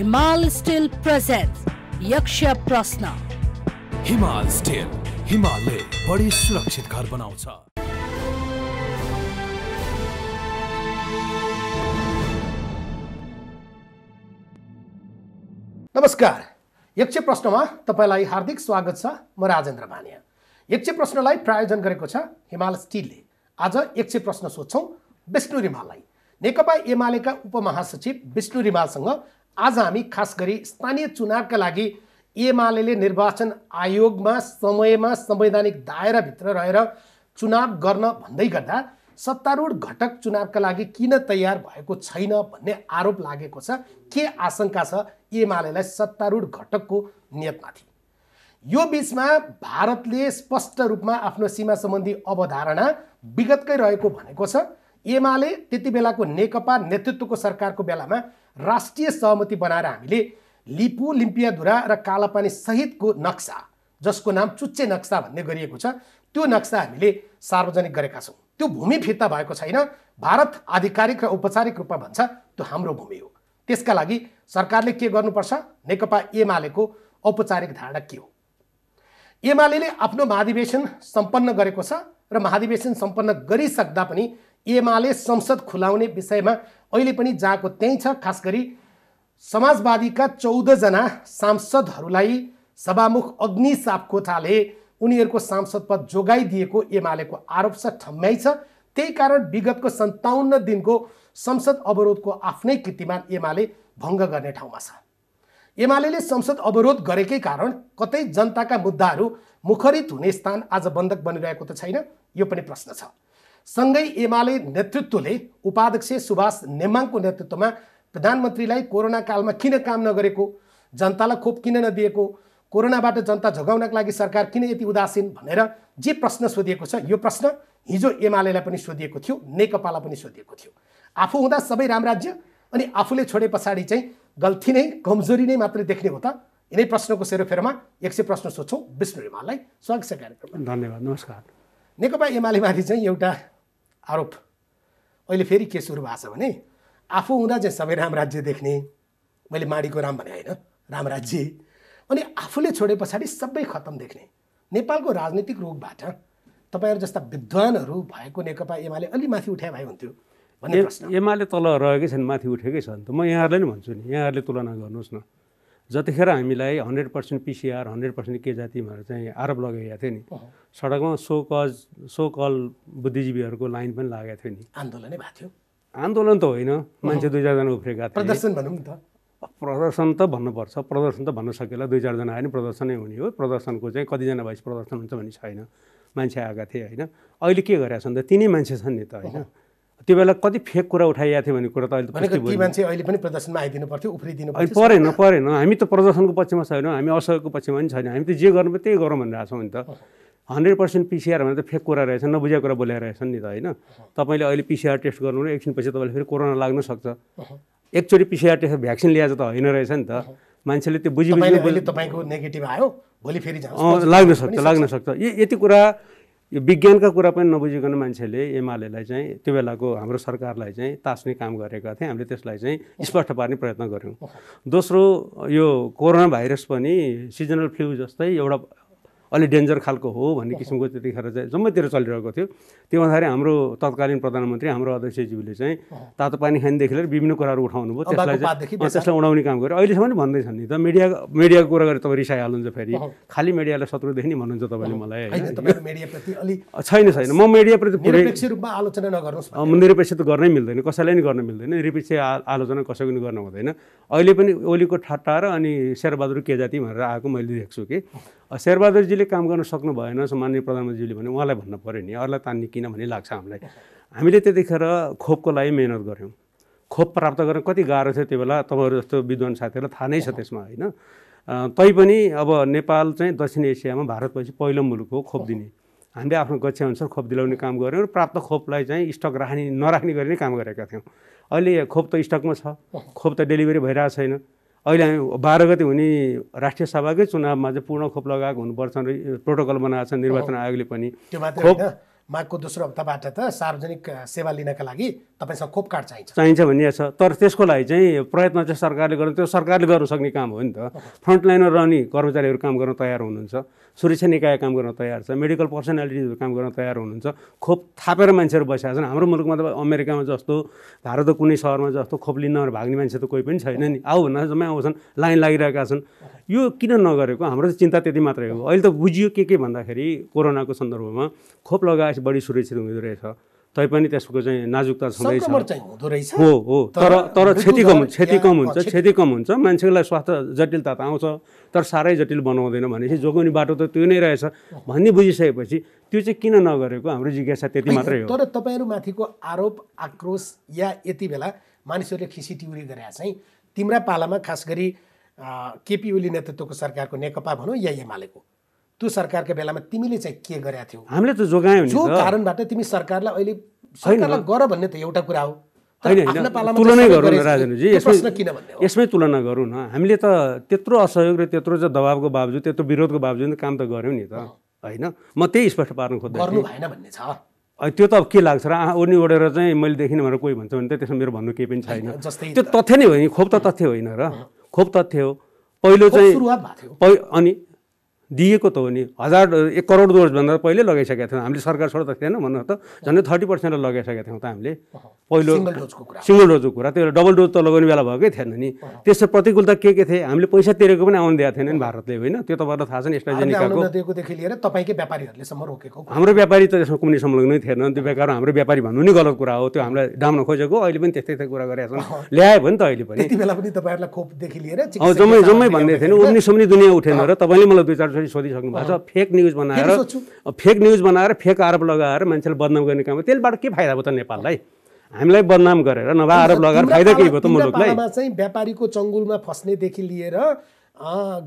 हिमाल still presents यक्ष प्रश्न। हिमाल स्टिल, हिमालले बढी सुरक्षित घर बनाउँछ। नमस्कार, यक्ष प्रश्नमा तपाईलाई हार्दिक स्वागत छ। म राजेन्द्र मानिया। यक्ष प्रश्नलाई प्रायोजन गरेको छ हिमाल स्टिलले। आज यक्ष प्रश्न सोध्छौं विष्णु रिमाललाई। नेकपा एमालेका उपमहासचिव विष्णु रिमालसँग आज हामी खास गरी स्थानीय चुनावका लागि एमालेले निर्वाचन आयोगमा समयमा संवैधानिक दायराभित्र रहेर चुनाव गर्न भन्दै गर्दा सत्तारूढ घटक चुनावका लागि किन तयार भएको छैन भन्ने आरोप लागेको छ। के आशंका छ एमालेलाई सत्तारूढ घटकको नियतमाथि? यो बीचमा भारतले स्पष्ट रूपमा आफ्नो सीमा सम्बन्धी अवधारणा विगतकै रहेको भनेको छ। एमाले त्यति बेलाको नेकपा नेतृत्वको सरकारको बेलामा राष्ट्रिय सहमति बनाएर हामीले लिपु लिम्पियाधुरा र कालापानी सहितको नक्सा, जसको नाम चुच्चे नक्सा भन्ने गरिएको छ, त्यो नक्सा हामीले सार्वजनिक गरेका छौँ। त्यो भूमि फिर्ता भएको छैन। भारत आधिकारिक र औपचारिक रूपमा भन्छ त्यो हाम्रो भूमि हो। त्यसका लागि सरकारले के गर्नुपर्छ? नेकपा एमालेको औपचारिक धारणा के हो? एमालेले आफ्नो महाधिवेशन सम्पन्न गरेको छ र महाधिवेशन सम्पन्न गरिसक्दा पनि एमाले संसद खुलाउने विषयमा अहिले पनि जाएको त्यही छ। खास गरी समाजवादीका 14 जना सांसदहरूलाई सभामुख अग्नि सापकोटाले उनीहरूको सांसद पद जोगाइदिएको एमालेको आरोप छ, ठम्याइ छ। त्यही कारण विगतको 57 दिनको संसद अवरोधको आफ्नै कीर्तिमान एमाले भङ्ग गर्ने ठाउँमा छ। एमालेले संसद अवरोध गरेकै कारण कतै जनताका मुद्दाहरू मुखरित हुने स्थान आज बन्धक बनिरहेको त छैन? यो पनि प्रश्न छ। सँगै एमाले नेतृत्वले उपाध्यक्ष सुभाष नेमाङको नेतृत्वमा प्रधानमन्त्रीलाई कोरोना कालमा किन काम नगरेको, जनतालाई खोप किन नदिएको, कोरोनाबाट जनता जोगाउनका लागि सरकार किन यति उदासीन भनेर जे प्रश्न सोधिएको छ, यो प्रश्न हिजो एमालेलाई पनि सोधिएको थियो, नेकपालाई पनि सोधिएको थियो। आफू हुँदा सबै रामराज्य अनि आफूले छोडे पछाडि चाहिँ गल्ती नै, कमजोरी नै मात्रै देख्ने हो त? यिनै प्रश्नको सेरोफेरोमा 100 प्रश्न सोध्छौँ विष्णु रिमाललाई। स्वागत छ कार्यक्रममा। धन्यवाद। नमस्कार। नेकपा एमालेमाथि चाहिँ एउटा आरोप अहिले फेरि के सुरु भएको छ भने आफू हुँदा चाहिँ सबै रामराज्य देख्ने, मैले माडीको राम भने होइन, रामराज्य, अनि आफूले छोडे पछाडि सबै खत्तम देख्ने। नेपालको राजनीतिक रोगबाट तपाईँहरू जस्ता विद्वानहरू भएको नेकपा एमाले अलि माथि उठाए भए हुन्थ्यो भन्ने प्रश्न। एमाले तल रहेकै छन्, माथि उठेकै छ नि त। म यहाँहरूलाई नि भन्छु नि, यहाँहरूले तुलना गर्नुहोस् न। जतिखेर हामीलाई 100% PCR 100% के जाति भनेर चाहिँ आरोप लगाइएको थियो नि, सडकमा सो कल बुद्धिजीवीहरूको लाइन पनि लागेको थियो नि। आन्दोलनै भएको थियो। आन्दोलन त होइन, मान्छे 2-4 जना उफ्रेका थिए। प्रदर्शन भनौँ नि त। प्रदर्शन त भन्नुपर्छ, प्रदर्शन त भन्न सकेला। 2-4 जना आयो नि, प्रदर्शनै हुने हो। प्रदर्शनको चाहिँ कतिजना भएपछि प्रदर्शन हुन्छ भन्ने छैन। मान्छे आएका थिए होइन। अहिले के गरेका छन् त? तिनै मान्छे छन् नि त होइन। त्यो बेला कति फेक कुरा उठाइएको थियो भन्ने कुरा त अहिले ती मान्छे अहिले पनि प्रदर्शनमा आइदिनु पर्थ्यो, उफ्रिदिनु पर्थ्यो। परेन। हामी त प्रदर्शनको पक्षमा छैनौँ, हामी असहयोगको पक्षमा पनि छैन। हामी त जे गर्नु त्यही गरौँ भनेर छौँ नि त। 100% PCR भने त फेक कुरा रहेछ, नबुझेको कुरा बोलेर रहेछन् नि त होइन। तपाईँले अहिले PCR टेस्ट गर्नु र एकछिनपछि तपाईँले फेरि कोरोना लाग्न सक्छ। एकचोटि PCR टेस्ट भ्याक्सिन ल्याएको त होइन रहेछ नि त। मान्छेले त्यो बुझि तपाईँको नेगेटिभ आयो, भोलि फेरि लाग्न सक्छ। यति कुरा, यो विज्ञानका कुरा पनि नबुझिकन मान्छेले एमालेलाई चाहिँ त्यो बेलाको हाम्रो सरकारलाई चाहिँ तास्ने काम गरेका थिए। हामीले त्यसलाई चाहिँ स्पष्ट पार्ने प्रयत्न गऱ्यौँ। दोस्रो, यो कोरोना भाइरस पनि सिजनल फ्लू जस्तै एउटा अलि डेन्जर खालको हो भन्ने किसिमको त्यतिखेर चाहिँ जम्मैतिर चलिरहेको थियो। त्यो भन्दाखेरि हाम्रो तत्कालीन प्रधानमन्त्री, हाम्रो अध्यक्षज्यूले चाहिँ तातो पानी खानेदेखि लिएर विभिन्न कुराहरू उठाउनु भयो। त्यसलाई उडाउने काम गर्यो। अहिलेसम्म पनि भन्दैछन् नि त। मिडियाको कुरा गरेर तपाईँ रिसाइ हाल्नुहुन्छ फेरि। खालि मिडियालाई शत्रुदेखि नि भन्नुहुन्छ तपाईँले मलाई होइन। म मिडियाप्रति निरपेक्ष रूपमा आलोचना नगर्नुहोस्। निरपेक्ष त गर्नै मिल्दैन, कसैलाई नि गर्न मिल्दैन। निरपेक्ष आलोचना कसैको नि गर्न हुँदैन। अहिले पनि ओलीको ठट्टा र अनि शेरबहादुर के जाति भनेर आएको मैले देख्छु कि शेरबहादुरजीले काम गर्न सक्नु भएन माननीय प्रधानमन्त्रीले भने उहाँलाई भन्न पऱ्यो नि, अरूलाई तान्ने किन भन्ने लाग्छ हामीलाई। हामीले त्यतिखेर खोपको लागि मेहनत गऱ्यौँ। खोप प्राप्त गर्न कति गाह्रो थियो त्यो बेला, तपाईँहरू जस्तो विद्वान साथीहरूलाई थाहा नै छ त्यसमा होइन। तैपनि अब नेपाल चाहिँ दक्षिण एसियामा भारतपछि पहिलो मुलुक हो खोप दिने। हामीले आफ्नो गच्छेअनुसार खोप दिलाउने काम गऱ्यौँ र प्राप्त खोपलाई चाहिँ स्टक नराख्ने गरी नै काम गरेका थियौँ। अहिले खोप त स्टकमा छ, खोप त डेलिभरी भइरहेको छैन। अहिले हामी 12 गते हुने राष्ट्रिय सभाकै चुनावमा चाहिँ पूर्ण खोप लगाएको हुनुपर्छ प्रोटोकल बनाएको छ निर्वाचन आयोगले पनि। त्यो मात्र होइन, माघको दोस्रो हप्ताबाट त सार्वजनिक सेवा लिनका लागि तपाईँसँग खोप कार्ड चाहिन्छ भनिएको छ। तर त्यसको लागि चाहिँ प्रयत्न चाहिँ सरकारले गर्नु, त्यो सरकारले गर्न सक्ने काम हो नि त। फ्रन्टलाइनमा रहने कर्मचारीहरू काम गर्न तयार हुनुहुन्छ, सुरक्षा निकाय काम गर्न तयार छ, मेडिकल पर्सनालिटिजहरू काम गर्न तयार हुनुहुन्छ। खोप थापेर मान्छेहरू बसेका छन्। हाम्रो मुलुकमा त अमेरिकामा जस्तो, भारतको कुनै सहरमा जस्तो खोप लिन भाग्ने मान्छे त कोही पनि छैन नि। आऊ भन्दा जम्मै आउँछन्, लाइन लागिरहेका छन्। यो किन नगरेको? हाम्रो त चिन्ता त्यति मात्रै हो। अहिले त बुझियो के भन्दाखेरि कोरोनाको सन्दर्भमा खोप लगाएपछि बढी सुरक्षित हुँदो रहेछ। तैपनि त्यसको चाहिँ नाजुकता छँदैछ। हो तर क्षति कम हुन्छ। मान्छेलाई स्वास्थ्य जटिलता त आउँछ, तर साह्रै जटिल बनाउँदैन भनेपछि जोगाउने बाटो त त्यो नै रहेछ भन्ने बुझिसकेपछि त्यो चाहिँ किन नगरेको हाम्रो जिज्ञासा त्यति मात्रै हो। तर तपाईँहरूमाथिको आरोप आक्रोश या यति बेला मानिसहरूले खिसी टिउरी गरे चाहिँ तिम्रा पालामा खास गरी केपी ओली नेतृत्वको सरकारको नेकपा भनौँ या एमालेको त्यो सरकारको बेलामा तिमीले चाहिँ के गरेका थियौ? हामीले त जोगायौँ नि। जो कारणबाट तिमी सरकारलाई अहिले सरकारलाई गर भन्ने त एउटा कुरा हो। तुलनै गरौँ न राजेन्द्रजी, यसमै तुलना गरौँ न। हामीले त त्यत्रो असहयोग र त्यत्रो चाहिँ दबावको बावजुद, त्यत्रो विरोधको बावजुद काम त गऱ्यौँ नि त, होइन? म त्यही स्पष्ट पार्न खोज्दै गर्नु भएन भन्ने छ। त्यो त अब के लाग्छ र ओर्नी ओढेर चाहिँ मैले देखिनँ भनेर कोही भन्छ भने त त्यसमा मेरो भन्नु केही पनि छैन। त्यो तथ्य नै हो नि। खोप त तथ्य होइन र, खोप तथ्य हो। पहिलो चाहिँ अनि दिएको त हो नि। 1 करोड डोजभन्दा पहिले लगाइसकेका थियौँ हामीले। सरकार छोड त थिएन भन्नु त, झन्डै 30% लगाइसकेका थियौँ त हामीले। पहिलो सिङ्गल डोजको कुरा, त्यो डबल डोज त लगाउने बेला भएकै थिएन नि। त्यसको प्रतिकूलता के थिए? हामीले पैसा तिरेको पनि आउनु दिएको थिएन नि भारतले, होइन? त्यो तपाईँलाई थाहा छ नि। एस्ट्राजेनिकाकोदेखि लिएर तपाईँकै व्यापारीहरूलेसम्म रोकेको। हाम्रो व्यापारी त त्यसमा कुनै संलग्नै थिएन। त्यो बेकार हाम्रो व्यापारी भन्नु नि गलत कुरा हो। त्यो हामीलाई डाम्न खोजेको। अहिले पनि त्यस्तै कुरा गरेका छन्। ल्यायो भने त अहिले पनि। त्यति बेला पनि तपाईँहरूलाई खोपदेखि लिएर जम्मै भन्दै थिएन। उम्नी सुम्नी दुनियाँ उठेन र तपाईँले मलाई 2-4 सोधिसक्नु भएको छ। फेक न्युज बनाएर फेक आरोप लगाएर मान्छेलाई बदनाम गर्ने काम, त्यसबाट के फाइदा भयो त नेपाललाई? हामीलाई बदनाम गरेर नभए आरोप लगाएर फाइदा के भयो त मुलुकलाई? चाहिँ व्यापारीको चङ्गुलमा फस्नेदेखि लिएर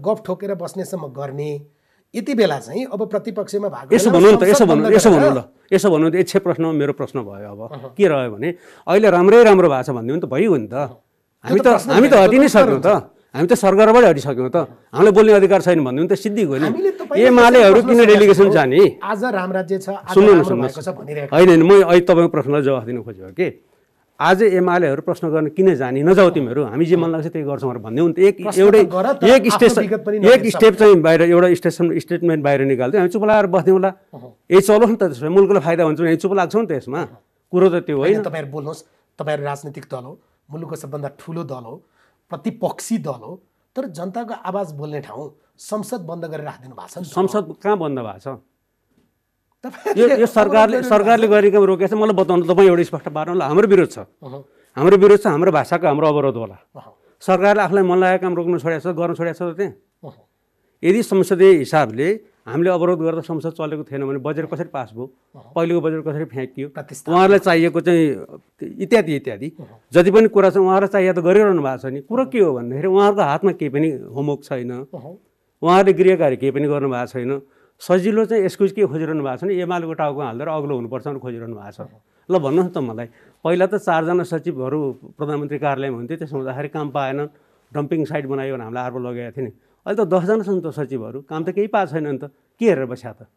गफ ठोकेर बस्नेसम्म गर्ने यति बेला चाहिँ अब प्रतिपक्षमा भाग यसो भन्नु न त यच्छे प्रश्न मेरो प्रश्न भयो। अब के रह्यो भने अहिले राम्रो भएको छ भन्ने त भइगयो नि त। हामी त हटि नै सक्यौँ त। हामी त सरकारबाट हटिसक्यौँ त। हामीलाई बोल्ने अधिकार छैन भन्ने त सिद्धि गयो नि। एमालेहरू किन डेलिगेसन जाने? आज रामराज्य छ, होइन म अहिले तपाईँको प्रश्नलाई जवाफ दिन खोजेको के आज एमालेहरू प्रश्न गर्न किन जाने? नजाऊ तिमीहरू, हामी जे मन लाग्छ त्यही गर्छौँ भन्ने हो नि त। एक स्टेप चाहिँ बाहिर एउटा स्टेटमेन्ट बाहिर निकाल्थ्यो, हामी चुप लगाएर बस्ने होला। यही चलो नि त, त्यसमा मुलुकलाई फाइदा हुन्छ भने चुप लाग्छौँ नि त। यसमा कुरो त त्यो होइन। तपाईँहरू बोल्नुहोस्, तपाईँहरू राजनीतिक दल हो, मुलुकको सबभन्दा ठुलो दल हो, प्रतिपक्षी दल हो, तर जनताको आवाज बोल्ने ठाउँ संसद बन्द गरेर राखिदिनु भएको छ नि। संसद कहाँ बन्द भएको छ? यो सरकारले गरेको रोकेको छ। मलाई बताउनु, तपाईँ एउटा स्पष्ट पार्नु होला। हाम्रो विरोध छ, हाम्रो भाषाको हाम्रो अवरोध होला। सरकारले आफूलाई मन लागेको काम रोक्नु छोडेको छ, गर्न छोडेको छ त त्यहाँ। यदि संसदीय हिसाबले हामीले अवरोध गर्दा संसद चलेको थिएन भने बजेट कसरी पास भयो? पहिलेको बजेट कसरी फ्याँकियो? उहाँहरूलाई चाहिएको चाहिँ इत्यादि जति पनि कुरा छ उहाँहरूलाई चाहिएको त गरिरहनु भएको छ नि। कुरो के हो भन्दाखेरि उहाँहरूको हातमा केही पनि होमवर्क छैन, उहाँहरूले गृह कार्य केही पनि गर्नु भएको छैन। सजिलो चाहिँ एक्सक्युज के खोजिरहनु भएको छ नि? एमालेको टाउको हाल्दै अग्लो हुनुपर्छ भनेर खोजिरहनु भएको छ। ल भन्नुहोस् न त मलाई। पहिला त 4जना सचिवहरू प्रधानमन्त्री कार्यालयमा हुन्थ्यो, त्यसो हुँदाखेरि काम पाएन, डम्पिङ साइट बनायो भने हामीलाई आरोप लगाएका थिए नि। अहिले त 10जना छन् त सचिवहरू, काम त केही पाएको छैन नि त। के हेरेर बस्या त?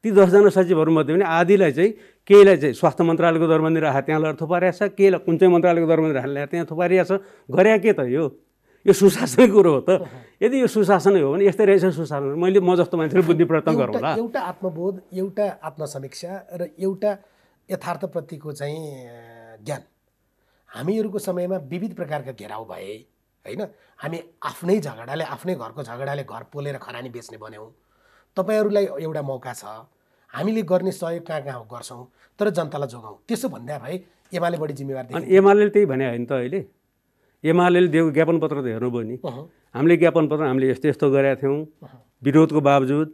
ती 10जना सचिवहरूमध्ये पनि आधीलाई चाहिँ केहीलाई चाहिँ स्वास्थ्य मन्त्रालयको दरबन्दी राखेर त्यहाँ लगेर थुपारिएको छ, केहीलाई कुन चाहिँ मन्त्रालयको दरबन्दी राखेर त्यहाँ थुपारिएको छ। गरे के त? यो सुशासनको कुरो हो त। यदि यो सुशासनै हो भने यस्तै रहेछ सुशासन। म जस्तो मान्छेले बुद्धि प्रयत्न गरौँ होला। एउटा आत्मबोध, एउटा आत्मसमीक्षा र एउटा यथार्थप्रतिको चाहिँ ज्ञान। हामीहरूको समयमा विविध प्रकारका घेराउ भए, होइन? हामी आफ्नै झगडाले, आफ्नै घरको झगडाले घर पोलेर खरानी बेच्ने बन्यौँ। तपाईँहरूलाई एउटा मौका छ, हामीले गर्ने सहयोग कहाँ कहाँ गर्छौँ, तर जनतालाई जोगाउँ। त्यसो भन्दा भए एमाले बढी जिम्मेवार देखिन्छ। एमाले त्यही भने होइन त? अहिले एमाले दिएको ज्ञापन पत्र त हेर्नुभयो नि। हामीले ज्ञापन पत्र हामीले यस्तो गरेका थियौँ विरोधको बावजुद।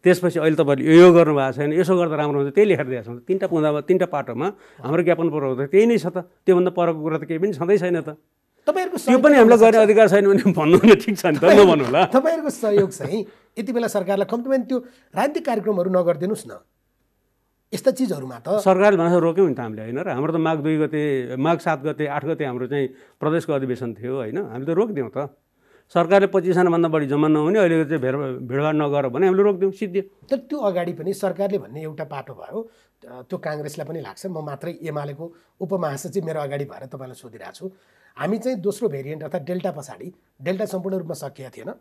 त्यसपछि अहिले तपाईँले यो गर्नु भएको छैन, यसो गर्दा राम्रो हुन्छ, त्यही लेखेर दिएको छ। 3टा पुँदामा 3टा पाटोमा हाम्रो ज्ञापन पत्र त त्यही नै छ त। त्योभन्दा परको कुरा त केही पनि छँदै छैन त। तपाईँहरूको त्यो पनि हामीलाई गर्ने अधिकार छैन भने भन्नु न, ठिक छ नि त, नभन्नु होला। तपाईँहरूको सहयोग चाहिँ यति बेला सरकारलाई कम्ती त्यो राजनीतिक कार्यक्रमहरू नगरिदिनुहोस् न। यस्ता चिजहरूमा त सरकारले भनेर रोक्यौँ नि त हामीले, होइन र? हाम्रो त माघ 2 गते, माघ 7 गते, 8 गते हाम्रो चाहिँ प्रदेशको अधिवेशन थियो, होइन? हामी त रोकिदिउँ त। सरकारले 25जनाभन्दा बढी जम्मा नहुने अहिले चाहिँ भिडभाड नगर भने हामीले रोक्दिउँ सिद्धियो। तर त्यो अगाडि पनि सरकारले भन्ने एउटा पाटो भयो, त्यो काङ्ग्रेसलाई पनि लाग्छ। म मात्रै एमालेको उपमहासचिव मेरो अगाडि भएर तपाईँलाई सोधिरहेको छु, हामी चाहिँ दोस्रो भेरिएन्ट अर्थात् डेल्टा पछाडि, डेल्टा सम्पूर्ण रूपमा सकिएको थिएन,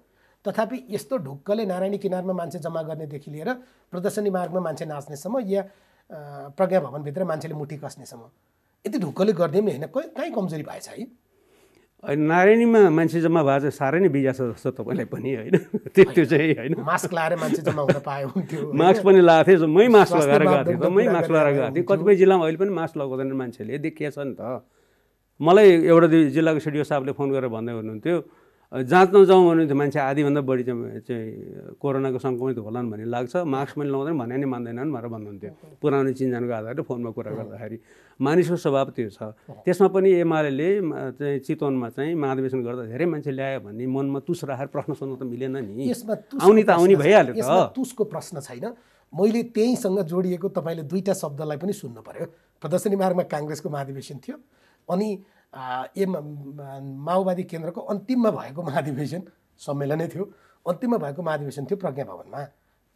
तथापि यस्तो ढुक्कले नारायणी किनारमा मान्छे जम्मा गर्नेदेखि लिएर प्रदर्शनी मार्गमा मान्छे नाच्नेसम्म या प्रज्ञा भवनभित्र मान्छेले मुठी कस्नेसम्म यति ढुक्कले गरिदिउँ नि, होइन कहीँ कमजोरी भएछ है? नारायणीमा मान्छे जम्मा भए चाहिँ साह्रै नै बिजा छ जस्तो तपाईँलाई पनि होइन, त्यो चाहिँ होइन। मास्क लगाएर मान्छे जम्मा हुन पायो हुन्थ्यो। मास्क पनि लगाएको थिएँ, मै मास्क लगाएर गएको थिएँ, मै मास्क लगाएर गएको थिएँ। कतिपय जिल्लामा अहिले पनि मास्क लगाउँदैन मान्छेले, देखिया छ नि त। मलाई एउटा जिल्लाको सिडिओ साहबले फोन गरेर भन्दै हुनुहुन्थ्यो, जाँच्न जाउँ भने मान्छे आधीभन्दा बढी चाहिँ कोरोनाको सङ्क्रमित होलान् भन्ने लाग्छ, मास्क पनि लगाउँदैन भने नि मान्दैनन् भनेर भन्नुहुन्थ्यो। पुरानो चिन्जानको आधारले फोनमा कुरा गर्दाखेरि मानिसको स्वभाव त्यो छ। त्यसमा पनि एमाले चाहिँ चितवनमा चाहिँ महाधिवेशन गर्दा धेरै मान्छे ल्यायो भन्ने मनमा तुस राखेर प्रश्न सोध्नु त मिलेन नि। यसमा आउने त आउने भइहाल्यो त। तुसको प्रश्न छैन। मैले त्यहीसँग जोडिएको तपाईँले दुईटा शब्दलाई पनि सुन्नु पर्यो। प्रदर्शनी मार्गमा काङ्ग्रेसको महाधिवेशन थियो, अनि माओवादी केन्द्रको अन्तिममा भएको महाधिवेशन सम्मेलनै थियो, अन्तिममा भएको महाधिवेशन थियो प्रज्ञा भवनमा।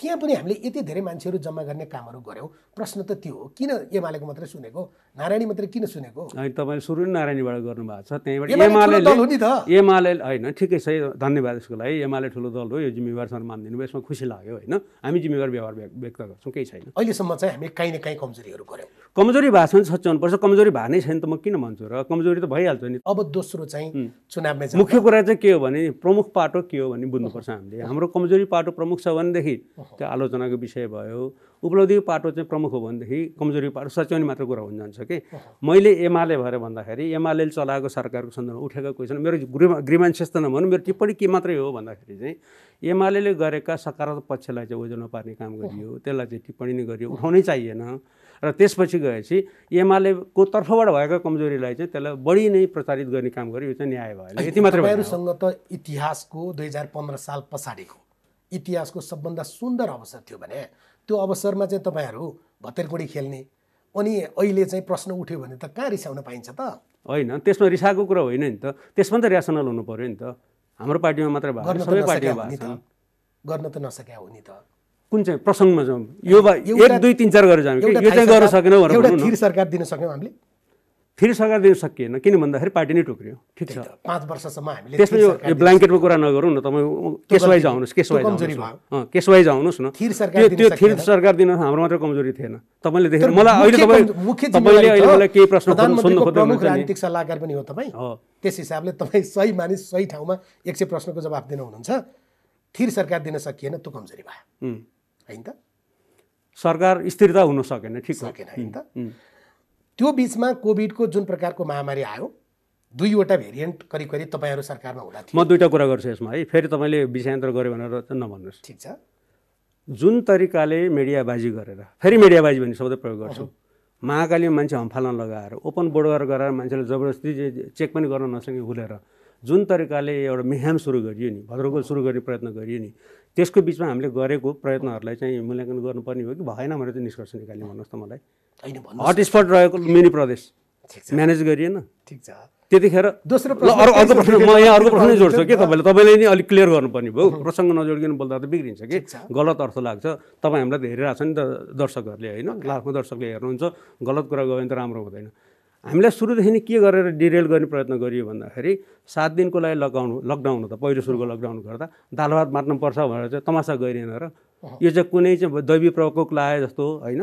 त्यहाँ पनि हामीले यति धेरै मान्छेहरू जम्मा गर्ने कामहरू गऱ्यौँ। प्रश्न त त्यो हो, किन एमालेको मात्रै सुनेको, नारायणी मात्रै किन सुनेको? होइन, तपाईँले सुरु नारायणीबाट गर्नुभएको छ, त्यहीँबाट एमाले होइन, ठिकै छ, धन्यवाद यसको लागि। एमाले ठुलो दल हो, यो जिम्मेवारसँग मानिदिनु भयो, यसमा खुसी लाग्यो होइन। हामी जिम्मेवार व्यवहार व्यक्त गर्छौँ, केही छैन। अहिलेसम्म चाहिँ हामी काहीँ न काहीँ कमजोरीहरू गऱ्यौँ। कमजोरी भएको छ भने सच्याउनुपर्छ, कमजोरी भए नै छैन त म किन भन्छु र, कमजोरी त भइहाल्छ नि। अब दोस्रो चाहिँ चुनावमै मुख्य कुरा चाहिँ के हो भने प्रमुख पाटो के हो भन्ने बुझ्नुपर्छ हामीले। हाम्रो कमजोरी पाटो प्रमुख छ भनेदेखि त्यो आलोचनाको विषय भयो, उपलब्धिको पाटो चाहिँ प्रमुख हो भनेदेखि कमजोरी पाटो सच्याउने मात्र कुरा हुन जान्छ कि। मैले एमाले भएर भन्दाखेरि एमाले चलाएको सरकारको सन्दर्भमा उठेको क्वेसन, मेरो ग्रिमान्सेस त नभनौँ, मेरो टिप्पणी के मात्रै हो भन्दाखेरि चाहिँ एमाले गरेका सकारात्मक पक्षलाई चाहिँ ओझेलमा पार्ने काम गरियो, त्यसलाई चाहिँ टिप्पणी नै गरियो, उठाउनै चाहिएन। र त्यसपछि गएपछि एमालेको तर्फबाट भएको कमजोरीलाई चाहिँ त्यसलाई बढी नै प्रचारित गर्ने काम गर्यो, यो चाहिँ न्याय भयो। यति मात्रै। तपाईँहरूसँग त इतिहासको 2015 साल पछाडिको इतिहासको सबभन्दा सुन्दर अवसर थियो भने त्यो अवसरमा चाहिँ तपाईँहरू भत्तेरकुडी खेल्ने, अनि अहिले चाहिँ प्रश्न उठ्यो भने त कहाँ रिसाउन पाइन्छ त? होइन, त्यसमा रिसाएको कुरा होइन नि त, त्यसमा त ऱ्यासनल हुनु पऱ्यो नि त। हाम्रो पार्टीमा मात्रै भयो, सबै पार्टीमा भएको छ, गर्न त नसक्या हो नि त। कुन चाहिँ प्रसङ्गमा जाउँ, यो 1 2 3 4 गरेर जाउँ, यो चाहिँ गर्न सकेन भनेर एउटा थिर सरकार दिन सक्यौँ हामीले। फेरि सरकार दिन सकिएन, किन भन्दाखेरि पार्टी नै टुक्रियो। ठिक छ, 5 वर्षसम्म हामीले त्यसमा यो ब्ल्याङ्केटको कुरा नगरौँ न, तपाईँ केसवाइज आउनुहोस्, केसवाइज आउनुहोस् न। त्यो थिर सरकार दिन हाम्रो मात्रै कमजोरी थिएन, तपाईँले देखेर मलाई अहिले तपाईँले अहिले मलाई केही प्रश्न सोध्नु खोज्नु प्रमुख राजनीतिक सल्लाहकार पनि हो तपाईँ, त्यस हिसाबले तपाईँ सही मानिस सही ठाउँमा 100 प्रश्नको जवाफ दिन हुनुहुन्छ। थिर सरकार दिन सकिएन, त्यो कमजोरी भयो होइन त? सरकार स्थिरता हुन सकेन, ठिक सकेन होइन त? त्यो बिचमा कोभिडको जुन प्रकारको महामारी आयो, 2वटा भेरिएन्ट करिब करिब तपाईँहरू सरकारमा हुँदा थियो। म 2टा कुरा गर्छु यसमा है, फेरि तपाईँले विषयान्तर गऱ्यो भनेर चाहिँ नभन्नुहोस्। ठिक छ। जुन तरिकाले मिडियाबाजी गरेर, फेरि मिडियाबाजी भन्ने शब्द प्रयोग गर्छु, महाकालीमा मान्छे हम्फाल्न लगाएर ओपन बोर्डर गरेर मान्छेले जबरजस्ती चेक पनि गर्न नसके हुलेर जुन तरिकाले एउटा मिहान सुरु गरियो नि, भद्रगोल सुरु गर्ने प्रयत्न गरियो नि, त्यसको बिचमा हामीले गरेको प्रयत्नहरूलाई चाहिँ मूल्याङ्कन गर्नुपर्ने हो कि भएन भनेर चाहिँ निष्कर्ष निकाल्ने भन्नुहोस् त मलाई। हटस्पट रहेको मिनी प्रदेश म्यानेज गरिएन, ठिक छ। त्यतिखेर दोस्रो अर्को प्रश्न, म यहाँ अर्को प्रश्न जोड्छु कि तपाईँले नि अलिक क्लियर गर्नुपर्ने भयो, प्रसङ्ग नजोडिकन बोल्दा त बिग्रिन्छ कि, गलत अर्थ लाग्छ। तपाईँ हामीलाई त हेरिरहेको छ नि त दर्शकहरूले होइन, लाखौँ दर्शकले हेर्नुहुन्छ, गलत कुरा गयो भने त राम्रो हुँदैन। हामीलाई सुरुदेखि नै के गरेर डिरेल गर्ने प्रयत्न गरियो भन्दाखेरि 7 दिनको लागि लकडाउन हो त, पहिलो सुरुको लकडाउन गर्दा दाल भात मार्नुपर्छ भनेर चाहिँ तमासा गरिएन र यो चाहिँ कुनै चाहिँ दैवी प्रकोप लाए जस्तो होइन,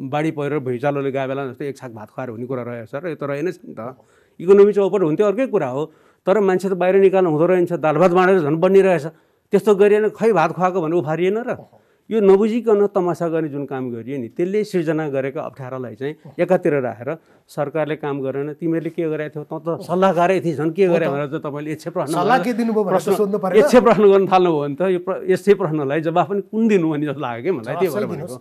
बाढी पहिरो भुइँचालोले गए बेला जस्तो एक छाक भात खुवाएर हुने कुरा रहेछ र यो त रहेन नि त। इकोनोमी चौपट हुन्थ्यो अर्कै कुरा हो, तर मान्छे त बाहिर निकाल्नु हुँदो रहेछ, दाल भात बाँडेर झन् बनिरहेछ, त्यस्तो गरिएन, खै भात खुवाएको भनेर उफारिएन र। यो नबुझिकन तमासा गर्ने जुन काम गरियो नि, त्यसले सिर्जना गरेको अप्ठ्यारोलाई चाहिँ एकातिर राखेर सरकारले काम गरेन, तिमीहरूले के गरेको थियौ, त त सल्लाहकारै थिए, झन् के गरे भनेर चाहिँ तपाईँले यच्छे प्रश्न गर्न थाल्नुभयो भने त यो यस्तै प्रश्नलाई जवाफ पनि कुन दिनु भन्ने जस्तो लाग्यो कि मलाई। त्यो भएर भनेको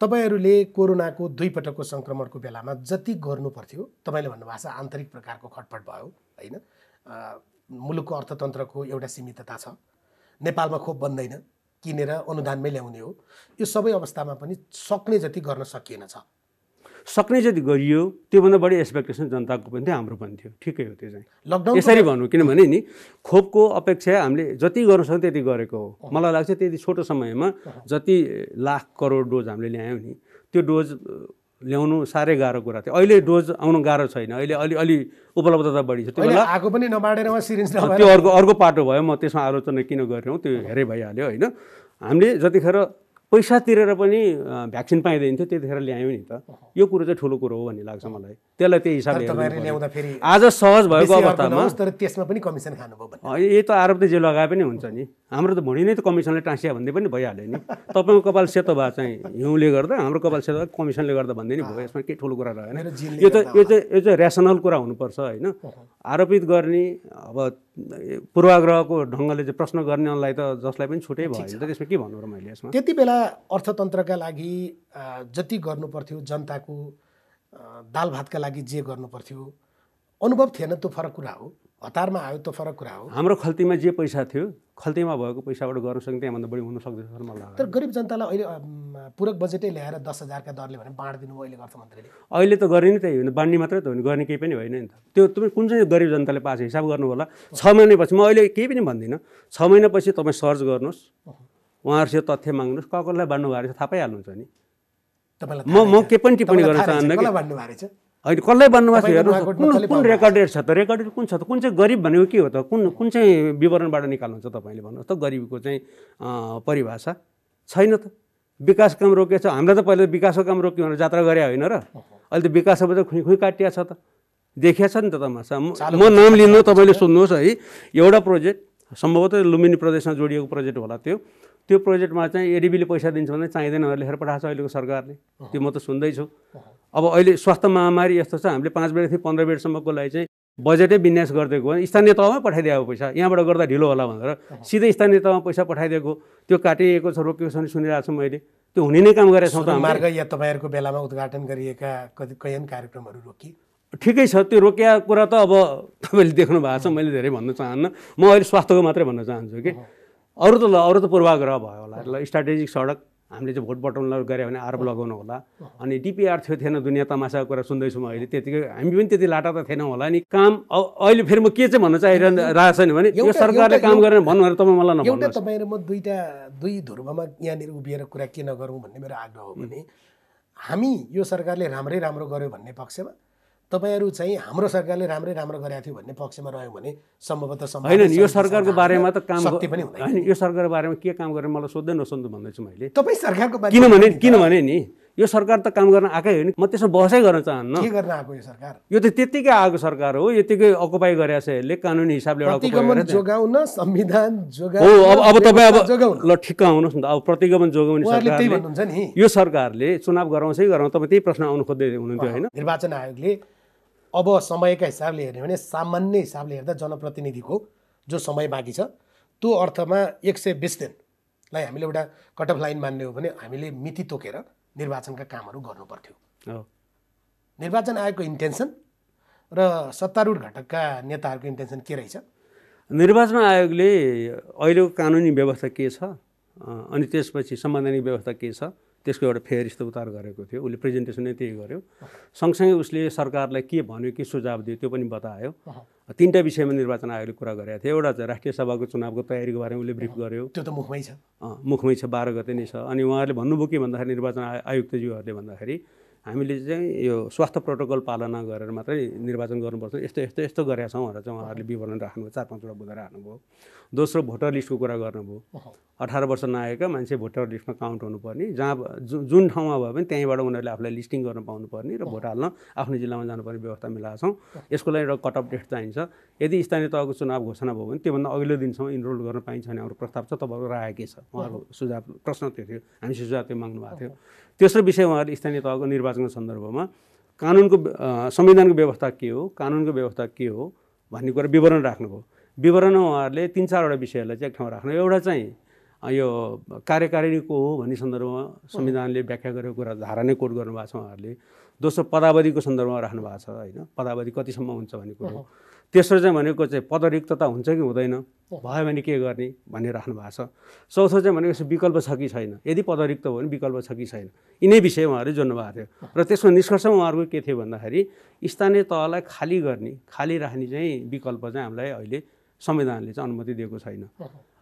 तपाईँहरूले कोरोनाको 2 पटकको सङ्क्रमणको बेलामा जति गर्नु पर्थ्यो, तपाईँले भन्नुभएको छ आन्तरिक प्रकारको खटपट भयो होइन, मुलुकको अर्थतन्त्रको एउटा सीमितता छ, नेपालमा खोप बन्दैन, किनेर अनुदानमै ल्याउने हो, यो सबै अवस्थामा पनि सक्ने जति गर्न सकिएन छ। सक्ने जति गरियो त्योभन्दा बढी एक्सपेक्टेसन जनताको पनि थियो, हाम्रो पनि थियो। ठिकै हो, त्यो चाहिँ लकडाउन यसरी भनौँ। किनभने नि खोपको अपेक्षा हामीले जति गर्न सक्छौँ त्यति गरेको हो। मलाई लाग्छ त्यति छोटो समयमा जति लाख करोड डोज हामीले ल्यायौँ नि, त्यो डोज ल्याउनु साह्रै गाह्रो कुरा थियो। अहिले डोज आउनु गाह्रो छैन, अहिले अलि उपलब्धता बढी छ। त्यो बेला आएको पनि नबाडेर सिरिन्ज त्यो अर्को पाटो भयो। म त्यसमा आलोचना किन गरिरहँ, त्यो हेरै भइहाल्यो होइन। हामीले जतिखेर पैसा तिरेर पनि भ्याक्सिन पाइँदैन थियो त्यतिखेर ल्यायौँ नि त। यो कुरो चाहिँ ठुलो कुरो हो भन्ने लाग्छ मलाई। त्यसलाई त्यही हिसाबले आज सहज भएको अवस्थामा तर त्यसमा पनि कमिसन खानुभयो भने यही त आरोप त जे लगाए पनि हुन्छ नि। हाम्रो त भुँडी नै त कमिसनले टाँसिया भन्दै पनि भइहाल्यो नि। तपाईँको कपाल सेतो भए चाहिँ हिउँले गर्दा, हाम्रो कपाल सेतो भए कमिसनले गर्दा भन्दै नि भयो। यसमा केही ठुलो कुरा रहेन। यो चाहिँ ऱ्यासनल कुरा हुनुपर्छ होइन। आरोपित गर्ने अब पूर्वाग्रहको ढङ्गले चाहिँ प्रश्न गर्नेलाई त जसलाई पनि छुटै भयो नि त, त्यसमा के भन्नु र मैले यसमा। त्यति बेला अर्थतन्त्रका लागि जति गर्नुपर्थ्यो, जनताको दाल भातका लागि जे गर्नुपर्थ्यो अनुभव थिएन, त्यो फरक कुरा हो। हतारमा आयो त्यो फरक कुरा हो। हाम्रो खल्तीमा जे पैसा थियो, खल्तीमा भएको पैसाबाट गर्न सक्ने त्यहाँभन्दा बढी हुन सक्दैन जस्तो मलाई लाग्छ। तर गरिब जनतालाई अहिले पूरक बजेटै ल्याएर 10,000 का दरले भने बाँडिदिनु भयो अहिले अर्थमन्त्रीले। अहिले त गर्ने नि त्यही हो, बाँड्ने मात्रै त हो नि, गर्ने केही पनि होइन नि त। त्यो तपाईँ कुन चाहिँ गरिब जनताले पाएको हिसाब गर्नु होला। 6 महिनापछि म अहिले केही पनि भन्दिनँ, 6 महिनापछि तपाईँ सर्च गर्नुहोस्, उहाँहरूसित तथ्य माग्नुहोस्, कसलाई बाँड्नु भएको छ थाहा पाइहाल्नुहुन्छ नि। म के पनि टिप्पणी गर्न चाहन्न कि होइन कसलाई बाँड्नु भएको छ हेर्नुहोस्, कुन रेकर्डेड छ त, रेकर्डेड कुन छ त, कुन चाहिँ गरिब भनेको के हो त, कुन चाहिँ विवरणबाट निकाल्नुहुन्छ तपाईँले भन्नुहोस् त। गरिबको चाहिँ परिभाषा छैन त। विकास काम रोकिएको छ, हामीलाई त पहिला विकासको काम रोक्यो भनेर जात्रा गरे होइन र, अहिले त विकासको त खुइ काटिया छ त, देखिया छ नि त तमासा। म नाम लिनु, तपाईँले सुन्नुहोस् है। एउटा प्रोजेक्ट सम्भवतः लुम्बिनी प्रदेशमा जोडिएको प्रोजेक्ट होला, त्यो प्रोजेक्टमा चाहिँ एडिबीले पैसा दिन्छ भने चाहिँदैन भनेर लेखेर पठाएको छ अहिलेको सरकारले। त्यो म त सुन्दैछु। अब अहिले स्वास्थ्य महामारी यस्तो छ, हामीले 5 बेडदेखि 15 बेडसम्मको लागि चाहिँ बजेटै विन्यास गरिदिएको भने स्थानीय तहमै पठाइदिएको पैसा, यहाँबाट गर्दा ढिलो होला भनेर सिधै स्थानीय तहमा पैसा पठाइदिएको, त्यो काटिएको छ, रोकिएको छ भने सुनिरहेको छु मैले। त्यो हुने नै काम गरेका छौँ त। मार्ग या तपाईँहरूको बेलामा उद्घाटन गरिएका कैयन कार्यक्रमहरू रोकिए, ठिकै छ। त्यो रोकिएको कुरा त अब तपाईँले देख्नु भएको छ, मैले धेरै भन्न चाहन्न। म अहिले स्वास्थ्यको मात्रै भन्न चाहन्छु कि अरू त पूर्वाग्रह भयो होला। ल स्ट्राटेजिक सडक हामीले चाहिँ भोट बटाउनलाई गऱ्यो भने आरोप लगाउनु होला। अनि डिपिआर थिएन, दुनियाँ तमासाको कुरा सुन्दैछु म अहिले। त्यतिकै हामी पनि त्यति लाटा त थिएनौँ होला नि। काम अहिले फेरि म के चाहिँ भन्न चाहिरहेको छैन भने यो सरकारले काम गरेन भन्नु भनेर तपाईँ मलाई नभन्नु। एउटा तपाईँ र म दुई ध्रुवमा यहाँनिर उभिएर कुरा के नगरौँ भन्ने मेरो आग्रह हो भने हामी यो सरकारले राम्रो गर्यो भन्ने पक्षमा, तपाईहरू चाहिँ हाम्रो सरकारले राम्रो गरेको थियो भन्ने पक्षमा रह्यो भने सम्भवतः होइन। यो सरकारको बारेमा त काम पनि होइन, यो सरकारको बारेमा के काम गरेर मलाई सोध्दै नसोध्नु भन्दैछु मैले। तपाईँ सरकारको बारेमा किनभने नि यो सरकार त काम गर्न आएकै हो नि, म त्यसमा बहसै गर्न चाहन्न। के गर्न आएको यो सरकार? यो त त्यत्तिकै आएको सरकार हो, यतिकै अकुपाई गरेको छ यसले कानुनी हिसाबले जोगाउन, संविधान जोगाउन। अब तपाईँ अब ल ठिक्क आउनुहोस् न त। अब प्रतिगमन जोगाउने सरकारले, यो सरकारले चुनाव गराउँछै गराउँ, तपाईँ त्यही प्रश्न आउनु खोज्दै हुनुहुन्थ्यो होइन। निर्वाचन आयोगले अब समयका हिसाबले हेर्ने भने सामान्य हिसाबले हेर्दा जनप्रतिनिधिको जो समय बाँकी छ त्यो अर्थमा 120 दिनलाई हामीले एउटा कट अफ लाइन मान्ने हो भने हामीले मिति तोकेर निर्वाचनका कामहरू गर्नु पर्थ्यो। निर्वाचन आयोगको इन्टेन्सन र सत्तारूढ घटकका नेताहरूको इन्टेन्सन के रहेछ? निर्वाचन आयोगले अहिलेको कानुनी व्यवस्था के छ अनि त्यसपछि संवैधानिक व्यवस्था के छ त्यसको एउटा फेरिस्त उतार गरेको थियो। उसले प्रेजेन्टेसन नै त्यही गर्यो। सँगसँगै उसले सरकारलाई के भन्यो, के सुझाव दियो त्यो पनि बतायो। 3टा विषयमा निर्वाचन आयोगले कुरा गरेको थियो। एउटा चाहिँ राष्ट्रिय सभाको चुनावको तयारीको बारेमा उसले ब्रिफ गर्यो। त्यो त मुखमै छ, मुखमै छ, 12 गते नै छ। अनि उहाँहरूले भन्नुभयो के भन्दाखेरि निर्वाचन आयुक्तज्यूहरूले भन्दाखेरि हामीले चाहिँ यो स्वास्थ्य प्रोटोकल पालना गरेर मात्रै निर्वाचन गर्नुपर्छ, यस्तो गरेका छौँ भनेर चाहिँ उहाँहरूले विवरण राख्नुभयो, 4-5 वटा बुझाएर राख्नुभयो। दोस्रो भोटर लिस्टको कुरा गर्नुभयो। 18 वर्ष नआएका मान्छे भोटर लिस्टमा काउन्ट हुनुपर्ने, जहाँ जुन ठाउँमा भयो भने त्यहीँबाट उनीहरूले आफूलाई लिस्टिङ गर्न पाउनुपर्ने र भोट हाल्न आफ्नो जिल्लामा जानुपर्ने व्यवस्था मिलाएको छौँ। यसको लागि एउटा कट अफ डेट चाहिन्छ। यदि स्थानीय तहको चुनाव घोषणा भयो भने त्योभन्दा अघिल्लो दिनसम्म इनरोल गर्न पाइन्छ भने हाम्रो प्रस्ताव छ। तपाईँको राय के छ? उहाँहरूको सुझाव प्रश्न त्यो थियो, हामी सुझाव त्यो माग्नु भएको थियो। तेस्रो विषय उहाँहरूले स्थानीय तहको निर्वाचनको सन्दर्भमा कानुनको संविधानको व्यवस्था के हो, कानुनको व्यवस्था के हो भन्ने कुरा विवरण राख्नुभयो। विवरणमा उहाँहरूले 3-4 वटा विषयहरूलाई चाहिँ एक ठाउँ राख्नु। एउटा चाहिँ यो कार्यकारिणीको हो भन्ने सन्दर्भमा संविधानले व्याख्या गरेको कुरा धारा नै कोट गर्नुभएको छ उहाँहरूले। दोस्रो पदावधिको सन्दर्भमा राख्नु भएको छ होइन, पदावधि कतिसम्म हुन्छ भन्ने कुरो। तेस्रो चाहिँ भनेको चाहिँ पदरिक्तता हुन्छ कि हुँदैन, भयो भने के गर्ने भन्ने राख्नु भएको छ। चौथो चाहिँ भनेको विकल्प छ कि छैन, यदि पदरिक्त हो भने विकल्प छ कि छैन, यिनै विषय उहाँहरूले जोड्नु भएको थियो। र त्यसको निष्कर्षमा उहाँहरूको के थियो भन्दाखेरि स्थानीय तहलाई खाली राख्ने चाहिँ विकल्प चाहिँ हामीलाई अहिले संविधानले चाहिँ अनुमति दिएको छैन।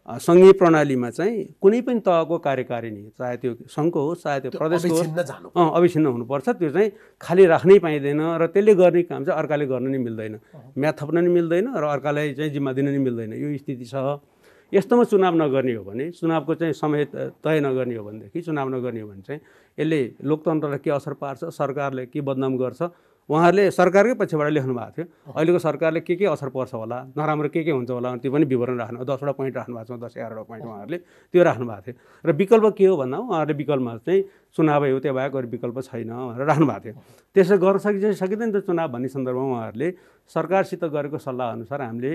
सङ्घीय प्रणालीमा चाहिँ कुनै पनि तहको कार्यकारिणी चाहे त्यो सङ्घको होस् चाहे त्यो प्रदेशको होस् अविच्छिन्न हुनुपर्छ। त्यो चाहिँ खाली राख्नै पाइँदैन र त्यसले गर्ने काम चाहिँ अर्काले गर्न नै मिल्दैन, म्याद थप्न नि मिल्दैन र अर्कालाई चाहिँ जिम्मा दिन नि मिल्दैन। यो स्थिति छ। यस्तोमा चुनाव नगर्ने हो भने, चुनावको चाहिँ समय तय नगर्ने हो भनेदेखि, चुनाव नगर्ने हो भने चाहिँ यसले लोकतन्त्रलाई के असर पार्छ, सरकारले के बदनाम गर्छ। उहाँहरूले सरकारकै पक्षबाट लेख्नु भएको थियो अहिलेको सरकारले के असर पर्छ होला, नराम्रो के हुन्छ होला, त्यो पनि विवरण राख्नु 10वटा पोइन्ट राख्नु भएको छ, 10-11वटा पोइन्ट उहाँहरूले त्यो राख्नु भएको थियो। र विकल्प के हो भन्दा उहाँहरूले विकल्पमा चाहिँ चुनावै हो, त्यो बाहेक अरू विकल्प छैन भनेर राख्नु भएको थियो। त्यसो गर्न सकिँदैन त चुनाव भन्ने सन्दर्भमा उहाँहरूले सरकारसित गरेको सल्लाह अनुसार हामीले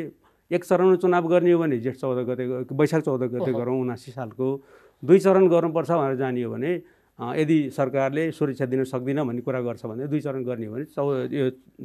एक चरणमा चुनाव गर्ने हो भने जेठ 14 गते वैशाख 14 गते गरौँ 79 सालको, 2 चरण गर्नुपर्छ भनेर जानियो भने यदि सरकारले सुरक्षा दिन सक्दिन भन्ने कुरा गर्छ भने 2 चरण गर्ने हो भने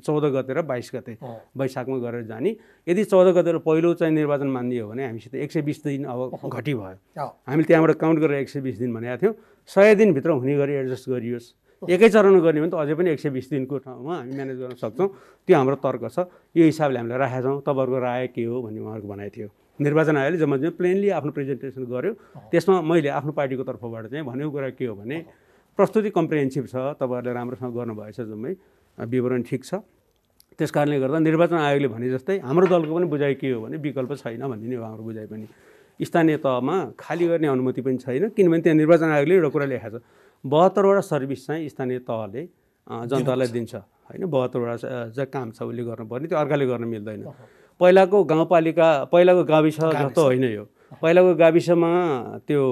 14 गते र 22 गते वैशाखमा गरेर जाने। यदि 14 गते र पहिलो चाहिँ निर्वाचन मान्ने हो भने हामीसित 120 दिन अब घटी भयो। हामीले त्यहाँबाट काउन्ट गरेर 120 दिन भनेको थियौँ। 100 दिनभित्र हुने गरी एडजस्ट गरियोस्। एकै चरणमा गर्ने भने त अझै पनि 120 दिनको ठाउँमा हामी म्यानेज गर्न सक्छौँ। त्यो हाम्रो तर्क छ। यो हिसाबले हामीले राखेका छौँ। तपाईँहरूको राय के हो भन्ने उहाँहरूको भनाइ थियो। निर्वाचन आयोगले जम्मा प्लेनली आफ्नो प्रेजेन्टेसन गर्यो। त्यसमा मैले आफ्नो पार्टीको तर्फबाट चाहिँ भनेको कुरा के हो भने प्रस्तुति कम्प्रिहेन्सिभ छ, तपाईँहरूले राम्रोसँग गर्नुभएछ, जम्मै विवरण ठिक छ। त्यस कारणले गर्दा निर्वाचन आयोगले भने जस्तै हाम्रो दलको पनि बुझाइ के हो भने विकल्प छैन भन्ने नै हो हाम्रो बुझाइ पनि। स्थानीय तहमा खाली गर्ने अनुमति पनि छैन, किनभने त्यहाँ निर्वाचन आयोगले एउटा कुरा लेखाएको छ 72वटा सर्भिस चाहिँ स्थानीय तहले जनतालाई दिन्छ होइन। 72वटा चाहिँ काम छ उसले गर्नुपर्ने, त्यो अर्काले गर्न मिल्दैन। पहिलाको गाउँपालिका पहिलाको गाविस जस्तो होइन यो। पहिलाको गाविसमा त्यो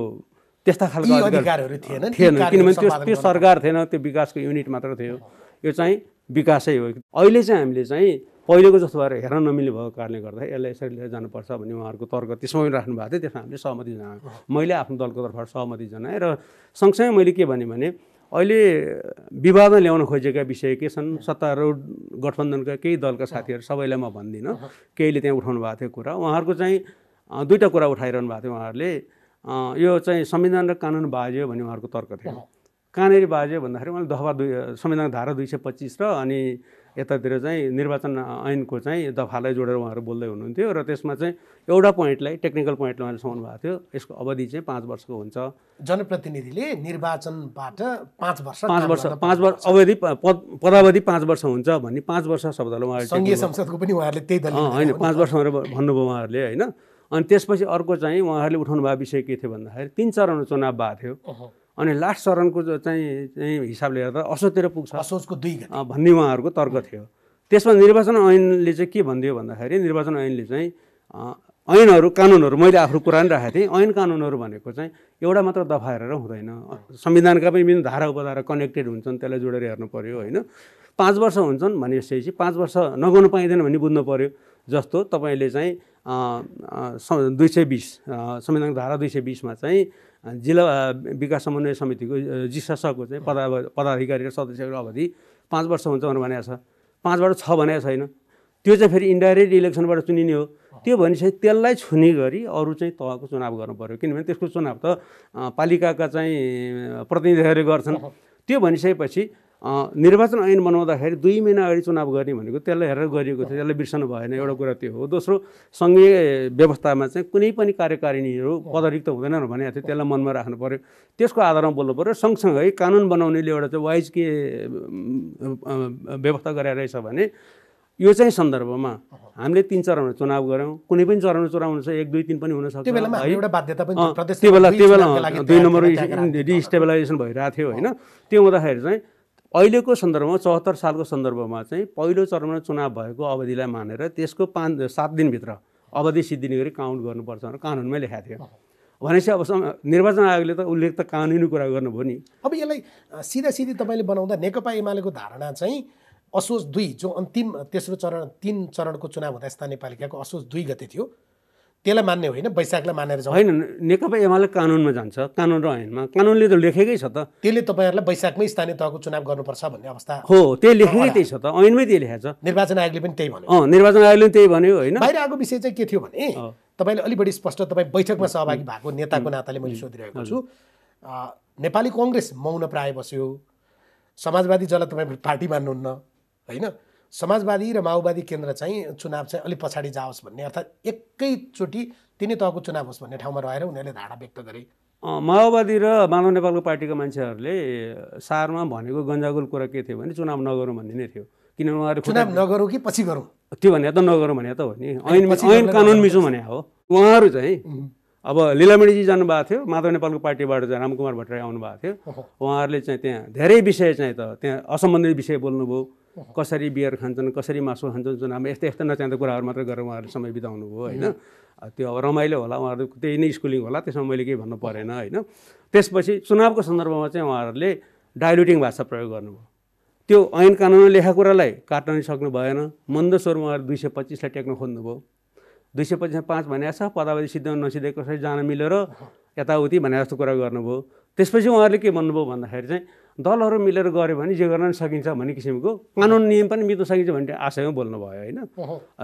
त्यस्ता खालको अधिकारहरू थिएन, किनभने त्यो सरकार थिएन, त्यो विकासको युनिट मात्र थियो। यो चाहिँ विकासै हो। अहिले चाहिँ हामीले चाहिँ पहिलेको जस्तो भएर हेर्न नमिल्ने भएको कारणले गर्दा यसलाई यसरी लिएर जानुपर्छ भन्ने उहाँहरूको तर्क त्यसमा पनि राख्नु भएको थियो। त्यसमा हामीले सहमति जनायौँ। मैले आफ्नो दलको तर्फबाट सहमति जनाएँ र सँगसँगै मैले के भने अहिले विवादमा ल्याउन खोजेका विषय के छन्, सत्तारूढ गठबन्धनका केही दलका साथीहरू सबैलाई म भन्दिनँ, केहीले त्यहाँ उठाउनु भएको थियो कुरा। उहाँहरूको चाहिँ 2टा कुरा उठाइरहनु भएको थियो उहाँहरूले। यो चाहिँ संविधान र कानुन बाज्यो भन्ने उहाँहरूको तर्क थियो। कहाँनिर बाज्यो भन्दाखेरि उहाँले दफा संविधान धारा 225 र अनि यतातिर चाहिँ निर्वाचन ऐनको चाहिँ दफालाई जोडेर उहाँहरू बोल्दै हुनुहुन्थ्यो र त्यसमा चाहिँ एउटा पोइन्टलाई टेक्निकल पोइन्टलाई उहाँले समाउनु भएको थियो। यसको अवधि चाहिँ 5 वर्षको हुन्छ। जनप्रतिनिधिले निर्वाचनबाट 5 वर्ष अवधि पदावधि 5 वर्ष हुन्छ भन्ने 5 वर्ष शब्दलाई उहाँले सङ्घीय संसदको पनि उहाँहरूले त्यही दल होइन 5 वर्ष भनेर भन्नुभयो उहाँहरूले होइन। अनि त्यसपछि अर्को चाहिँ उहाँहरूले उठाउनु भएको विषय के थियो भन्दाखेरि 3 चरण चुनाव भएको थियो अनि लास्ट चरणको चाहिँ हिसाबले हेर्दा असोजतिर पुग्छ, असोजको 2 गते भन्ने उहाँहरूको तर्क थियो। त्यसमा निर्वाचन ऐनले चाहिँ के भनिदियो भन्दाखेरि निर्वाचन ऐनले चाहिँ ऐनहरू कानुनहरू मैले आफ्नो कुरा पनि राखेको थिएँ। ऐन कानुनहरू भनेको चाहिँ एउटा मात्र दफा हेरेर हुँदैन। संविधानका पनि विभिन्न धारा उपधारा कनेक्टेड हुन्छन्, त्यसलाई जोडेर हेर्नु पर्यो होइन। 5 वर्ष हुन्छन् भनेपछि 5 वर्ष नगर्नु पाइँदैन भन्ने बुझ्नु पर्यो। जस्तो तपाईँले चाहिँ 220 संविधान धारा 220मा चाहिँ जिल्ला विकास समन्वय समितिको जिससको चाहिँ पदाधिकारी र सदस्यको अवधि 5 वर्ष हुन्छ भनेर भनेको छ। 5बाट 6 भनेको छैन। त्यो चाहिँ फेरि इन्डाइरेक्ट इलेक्सनबाट चुनिने हो। त्यो भनेपछि त्यसलाई छुने गरी अरू चाहिँ तहको चुनाव गर्नु पर्यो, किनभने त्यसको चुनाव त पालिकाका चाहिँ प्रतिनिधिहरूले गर्छन्। त्यो भनिसकेपछि निर्वाचन ऐन बनाउँदाखेरि 2 महिना अगाडि चुनाव गर्ने भनेको त्यसलाई हेरेर गरिएको थियो, त्यसलाई बिर्सनु भएन। एउटा कुरा त्यो हो। दोस्रो सङ्घीय व्यवस्थामा चाहिँ कुनै पनि कार्यकारिणीहरू पदरिक्त हुँदैनन् भनेको थियो, त्यसलाई मनमा राख्नु पर्यो, त्यसको आधारमा बोल्नु पर्यो। सँगसँगै कानुन बनाउनेले एउटा चाहिँ वाइज के व्यवस्था गरेर रहेछ भने यो चाहिँ सन्दर्भमा हामीले 3 चरणमा चुनाव गऱ्यौँ। कुनै पनि चरणमा चुनाव हुन्छ 1, 2, 3 पनि हुनसक्छ। त्यो बेला त्यो बेला 2 नम्बर डिस्टेबलाइजेसन भइरहेको थियो होइन। त्यो हुँदाखेरि चाहिँ अहिलेको सन्दर्भमा 74 सालको सन्दर्भमा चाहिँ पहिलो चरणमा चुनाव भएको अवधिलाई मानेर त्यसको 5-7 दिनभित्र अवधि सिद्धिने गरी काउन्ट गर्नुपर्छ भनेर कानुनमै लेखाएको थियो। भनेपछि अब निर्वाचन आयोगले त उल्लेख त कानुनी कुरा गर्नुभयो नि। अब यसलाई सिधी तपाईँले बनाउँदा नेकपा एमालेको धारणा चाहिँ असोज 2 जो अन्तिम तेस्रो चरण 3 चरणको चुनाव हुँदा स्थानीय पालिकाको असोज 2 गते थियो, त्यसलाई मान्ने होइन, वैशाखलाई मानेर जाउँ होइन। नेकपा एमाले कानुनमा जान्छ, कानुन र ऐनमा। कानुनले त लेखेकै छ त, त्यसले तपाईँहरूलाई वैशाखमै स्थानीय तहको चुनाव गर्नुपर्छ भन्ने अवस्था हो। त्यही लेखेकै त्यही छ त, ऐनमै त्यही लेखेको छ। निर्वाचन आयोगले पनि त्यही भन्यो। निर्वाचन आयोगले त्यही भन्यो होइन। बाहिर आएको विषय चाहिँ के थियो भने तपाईँले अलि बढी स्पष्ट, तपाईँ बैठकमा सहभागी भएको नेताको नाताले मैले सोधिरहेको छु। नेपाली कङ्ग्रेस मौन प्राय बस्यो, समाजवादी जसलाई तपाईँ पार्टी मान्नुहुन्न होइन, समाजवादी र माओवादी केन्द्र चाहिँ चुनाव चाहिँ अलिक पछाडि जाओस् भन्ने, अर्थात् एकैचोटि तिनै तहको चुनाव होस् भन्ने ठाउँमा रहेर उनीहरूले धारणा व्यक्त गरे। माओवादी र मानव नेपालको पार्टीका मान्छेहरूले सारमा भनेको गन्जागोल कुरा के थियो भने चुनाव नगरौँ भन्ने नै थियो। किनभने उहाँहरू चुनाव नगरौँ कि पछि गरौँ त्यो भने त नगरौँ भने त हो नि, ऐन कानुन मिचौँ भने हो। उहाँहरू चाहिँ अब लीलामणिजी जानुभएको थियो, माधव नेपालको पार्टीबाट चाहिँ रामकुमार भट्टराई आउनुभएको थियो। उहाँहरूले चाहिँ त्यहाँ धेरै विषय चाहिँ त त्यहाँ असम्बन्धित विषय बोल्नुभयो, कसरी बियर खान्छन्, कसरी मासु खान्छन् चुनावमा, यस्तो यस्तो नचाहिँदो कुराहरू मात्रै गरेर उहाँहरूले समय बिताउनु भयो होइन। त्यो अब रमाइलो होला, उहाँहरू त्यही नै स्कुलिङ होला, त्यसमा मैले केही भन्नु परेन होइन। त्यसपछि चुनावको सन्दर्भमा चाहिँ उहाँहरूले डाइल्युटिङ भाषा प्रयोग गर्नुभयो। त्यो ऐन कानुनमा लेखा कुरालाई काट्न नै सक्नु भएन। मन्द स्वरमा उहाँहरू 225लाई टेक्न खोज्नुभयो। 225 भने छ पदावधि सिद्धाउन नसिधे कसरी जान मिलेर यताउति भने जस्तो कुरा गर्नुभयो। त्यसपछि उहाँहरूले के भन्नुभयो भन्दाखेरि चाहिँ दलहरू मिलेर गऱ्यो भने जे गर्न सकिन्छ भन्ने किसिमको कानुन नियम पनि मिच्न सकिन्छ भन्ने आशयमा बोल्नुभयो होइन।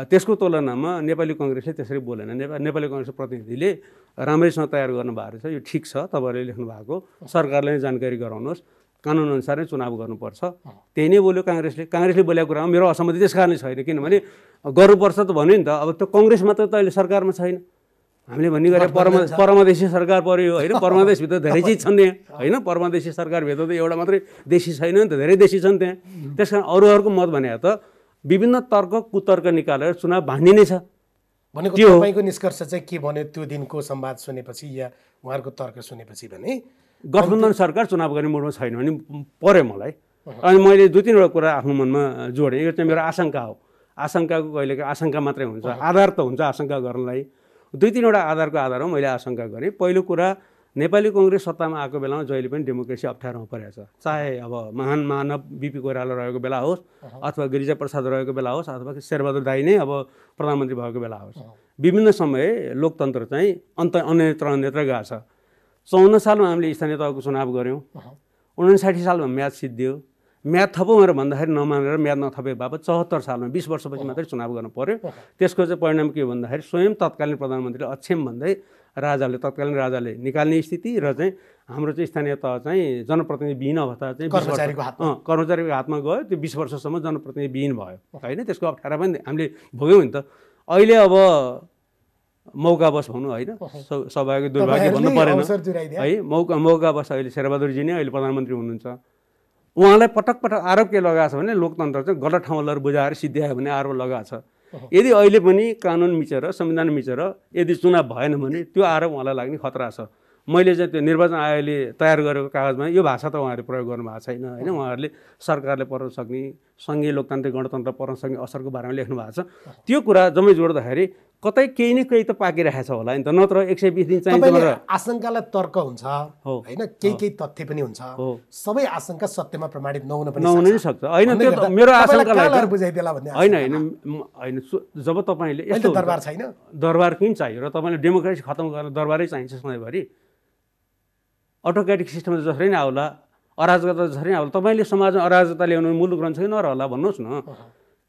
त्यसको तुलनामा नेपाली कङ्ग्रेसले त्यसरी बोलेन। नेपाली कङ्ग्रेसको प्रतिनिधिले राम्रैसँग तयार गर्नुभएको रहेछ, यो ठिक छ तपाईँहरूले लेख्नु भएको, सरकारले नै जानकारी गराउनुहोस्, कानुन अनुसार नै चुनाव गर्नुपर्छ, त्यही नै बोल्यो काङ्ग्रेसले। काङ्ग्रेसले बोलेको कुरामा मेरो असहमति त्यस कारणले छैन, किनभने गर्नुपर्छ त भन्यो नि त। अब त्यो कङ्ग्रेस मात्र त अहिले सरकारमा छैन, हामीले भन्ने गरे परमादेशी सरकार पर्यो होइन। परमादेशभित्र धेरै चिज छन् त्यहाँ होइन, परमादेशी सरकारभित्र त एउटा मात्रै देशी छैन नि त, धेरै देशी छन् त्यहाँ। त्यस कारण अरूहरूको मत भने त विभिन्न तर्क कुतर्क निकालेर चुनाव भाँड्ने नै छ भनेको। तपाईँको निष्कर्ष चाहिँ के भन्यो त्यो दिनको संवाद सुनेपछि या उहाँहरूको तर्क सुनेपछि भने गठबन्धन सरकार चुनाव गर्ने मुडमा छैन भने पर्यो मलाई। अनि मैले 2-3वटा कुरा आफ्नो मनमा जोडेँ। यो चाहिँ मेरो आशंका हो। आशंकाको कहिलेको आशंका मात्रै हुन्छ, आधार त हुन्छ आशंका गर्नलाई। 2-3वटा आधारको आधारमा मैले आशंका गरेँ। पहिलो कुरा, नेपाली कङ्ग्रेस सत्तामा आएको बेलामा जहिले पनि डेमोक्रेसी अप्ठ्यारोमा परेको छ। चाहे अब महान मानव बिपी कोइराला रहेको बेला होस्, अथवा गिरिजा प्रसाद रहेको बेला होस्, अथवा शेरबहादुर दाइ नै अब प्रधानमन्त्री भएको बेला होस्, विभिन्न समय लोकतन्त्र चाहिँ अन्यत्र गएको छ। 54 सालमा हामीले स्थानीय तहको चुनाव गऱ्यौँ, 59 सालमा म्याद सिद्धियो। म्याद थपौँ भनेर भन्दाखेरि नमानेर म्याद नथपे बापत 74 सालमा 20 वर्षपछि मात्रै चुनाव गर्नु पर्यो। त्यसको चाहिँ परिणाम के भन्दाखेरि स्वयं तत्कालीन प्रधानमन्त्रीले अक्षम भन्दै तत्कालीन राजाले निकाल्ने स्थिति र चाहिँ हाम्रो चाहिँ स्थानीय तह चाहिँ जनप्रतिनिधिविहीन अवस्था चाहिँ कर्मचारीको हातमा गयो। त्यो 20 वर्षसम्म जनप्रतिनिधिविहीन भयो होइन। त्यसको अप्ठ्यारो पनि हामीले भोग्यौँ नि त। अहिले अब मौकावश भनौँ होइन, सौभाग्य दुर्भाग्य भन्नु परेन है, मौकावश अहिले शेरबहादुरजी नै अहिले प्रधानमन्त्री हुनुहुन्छ। उहाँलाई पटक पटक आरोप के लगाएको छ भने लोकतन्त्र चाहिँ गलत ठाउँमा लगेर बुझाएर सिद्ध्यायो भन्ने आरोप लगाएको छ। यदि अहिले पनि कानुन मिचेर संविधान मिचेर यदि चुनाव भएन भने त्यो आरोप उहाँलाई लाग्ने खतरा छ। मैले चाहिँ त्यो निर्वाचन आयोगले तयार गरेको कागजमा यो भाषा त उहाँहरूले प्रयोग गर्नुभएको छैन होइन। उहाँहरूले सरकारले पर्न सक्ने सङ्घीय लोकतान्त्रिक गणतन्त्र पर्न सक्ने असरको बारेमा लेख्नु भएको छ। त्यो कुरा जम्मै जोड्दाखेरि कतै केही न केही त पाकिरहेको छ होला नि त, नत्र 120 दिन चाहिन्छ। आशंकालाई तर्क हुन्छ होइन, केही तथ्य पनि हुन्छ। सबै आशंका सत्यमा प्रमाणित नहुन नै सक्छ होइन। त्यो त मेरो आशंकालाई बुझाइदेला भन्ने होइन। जब तपाईँले यस्तो दरबार छैन, दरबार किन चाहियो र तपाईँले डेमोक्रेसी खतम गर्न दरबारै चाहिन्छ सधैँभरि। अटोक्रेटिक सिस्टम जसरी नै आउला, अराजकता जसरी नै आउला, तपाईँले समाजमा अराजकता ल्याउनु मुलुक रहन्छ कि नरहला भन्नुहोस् न।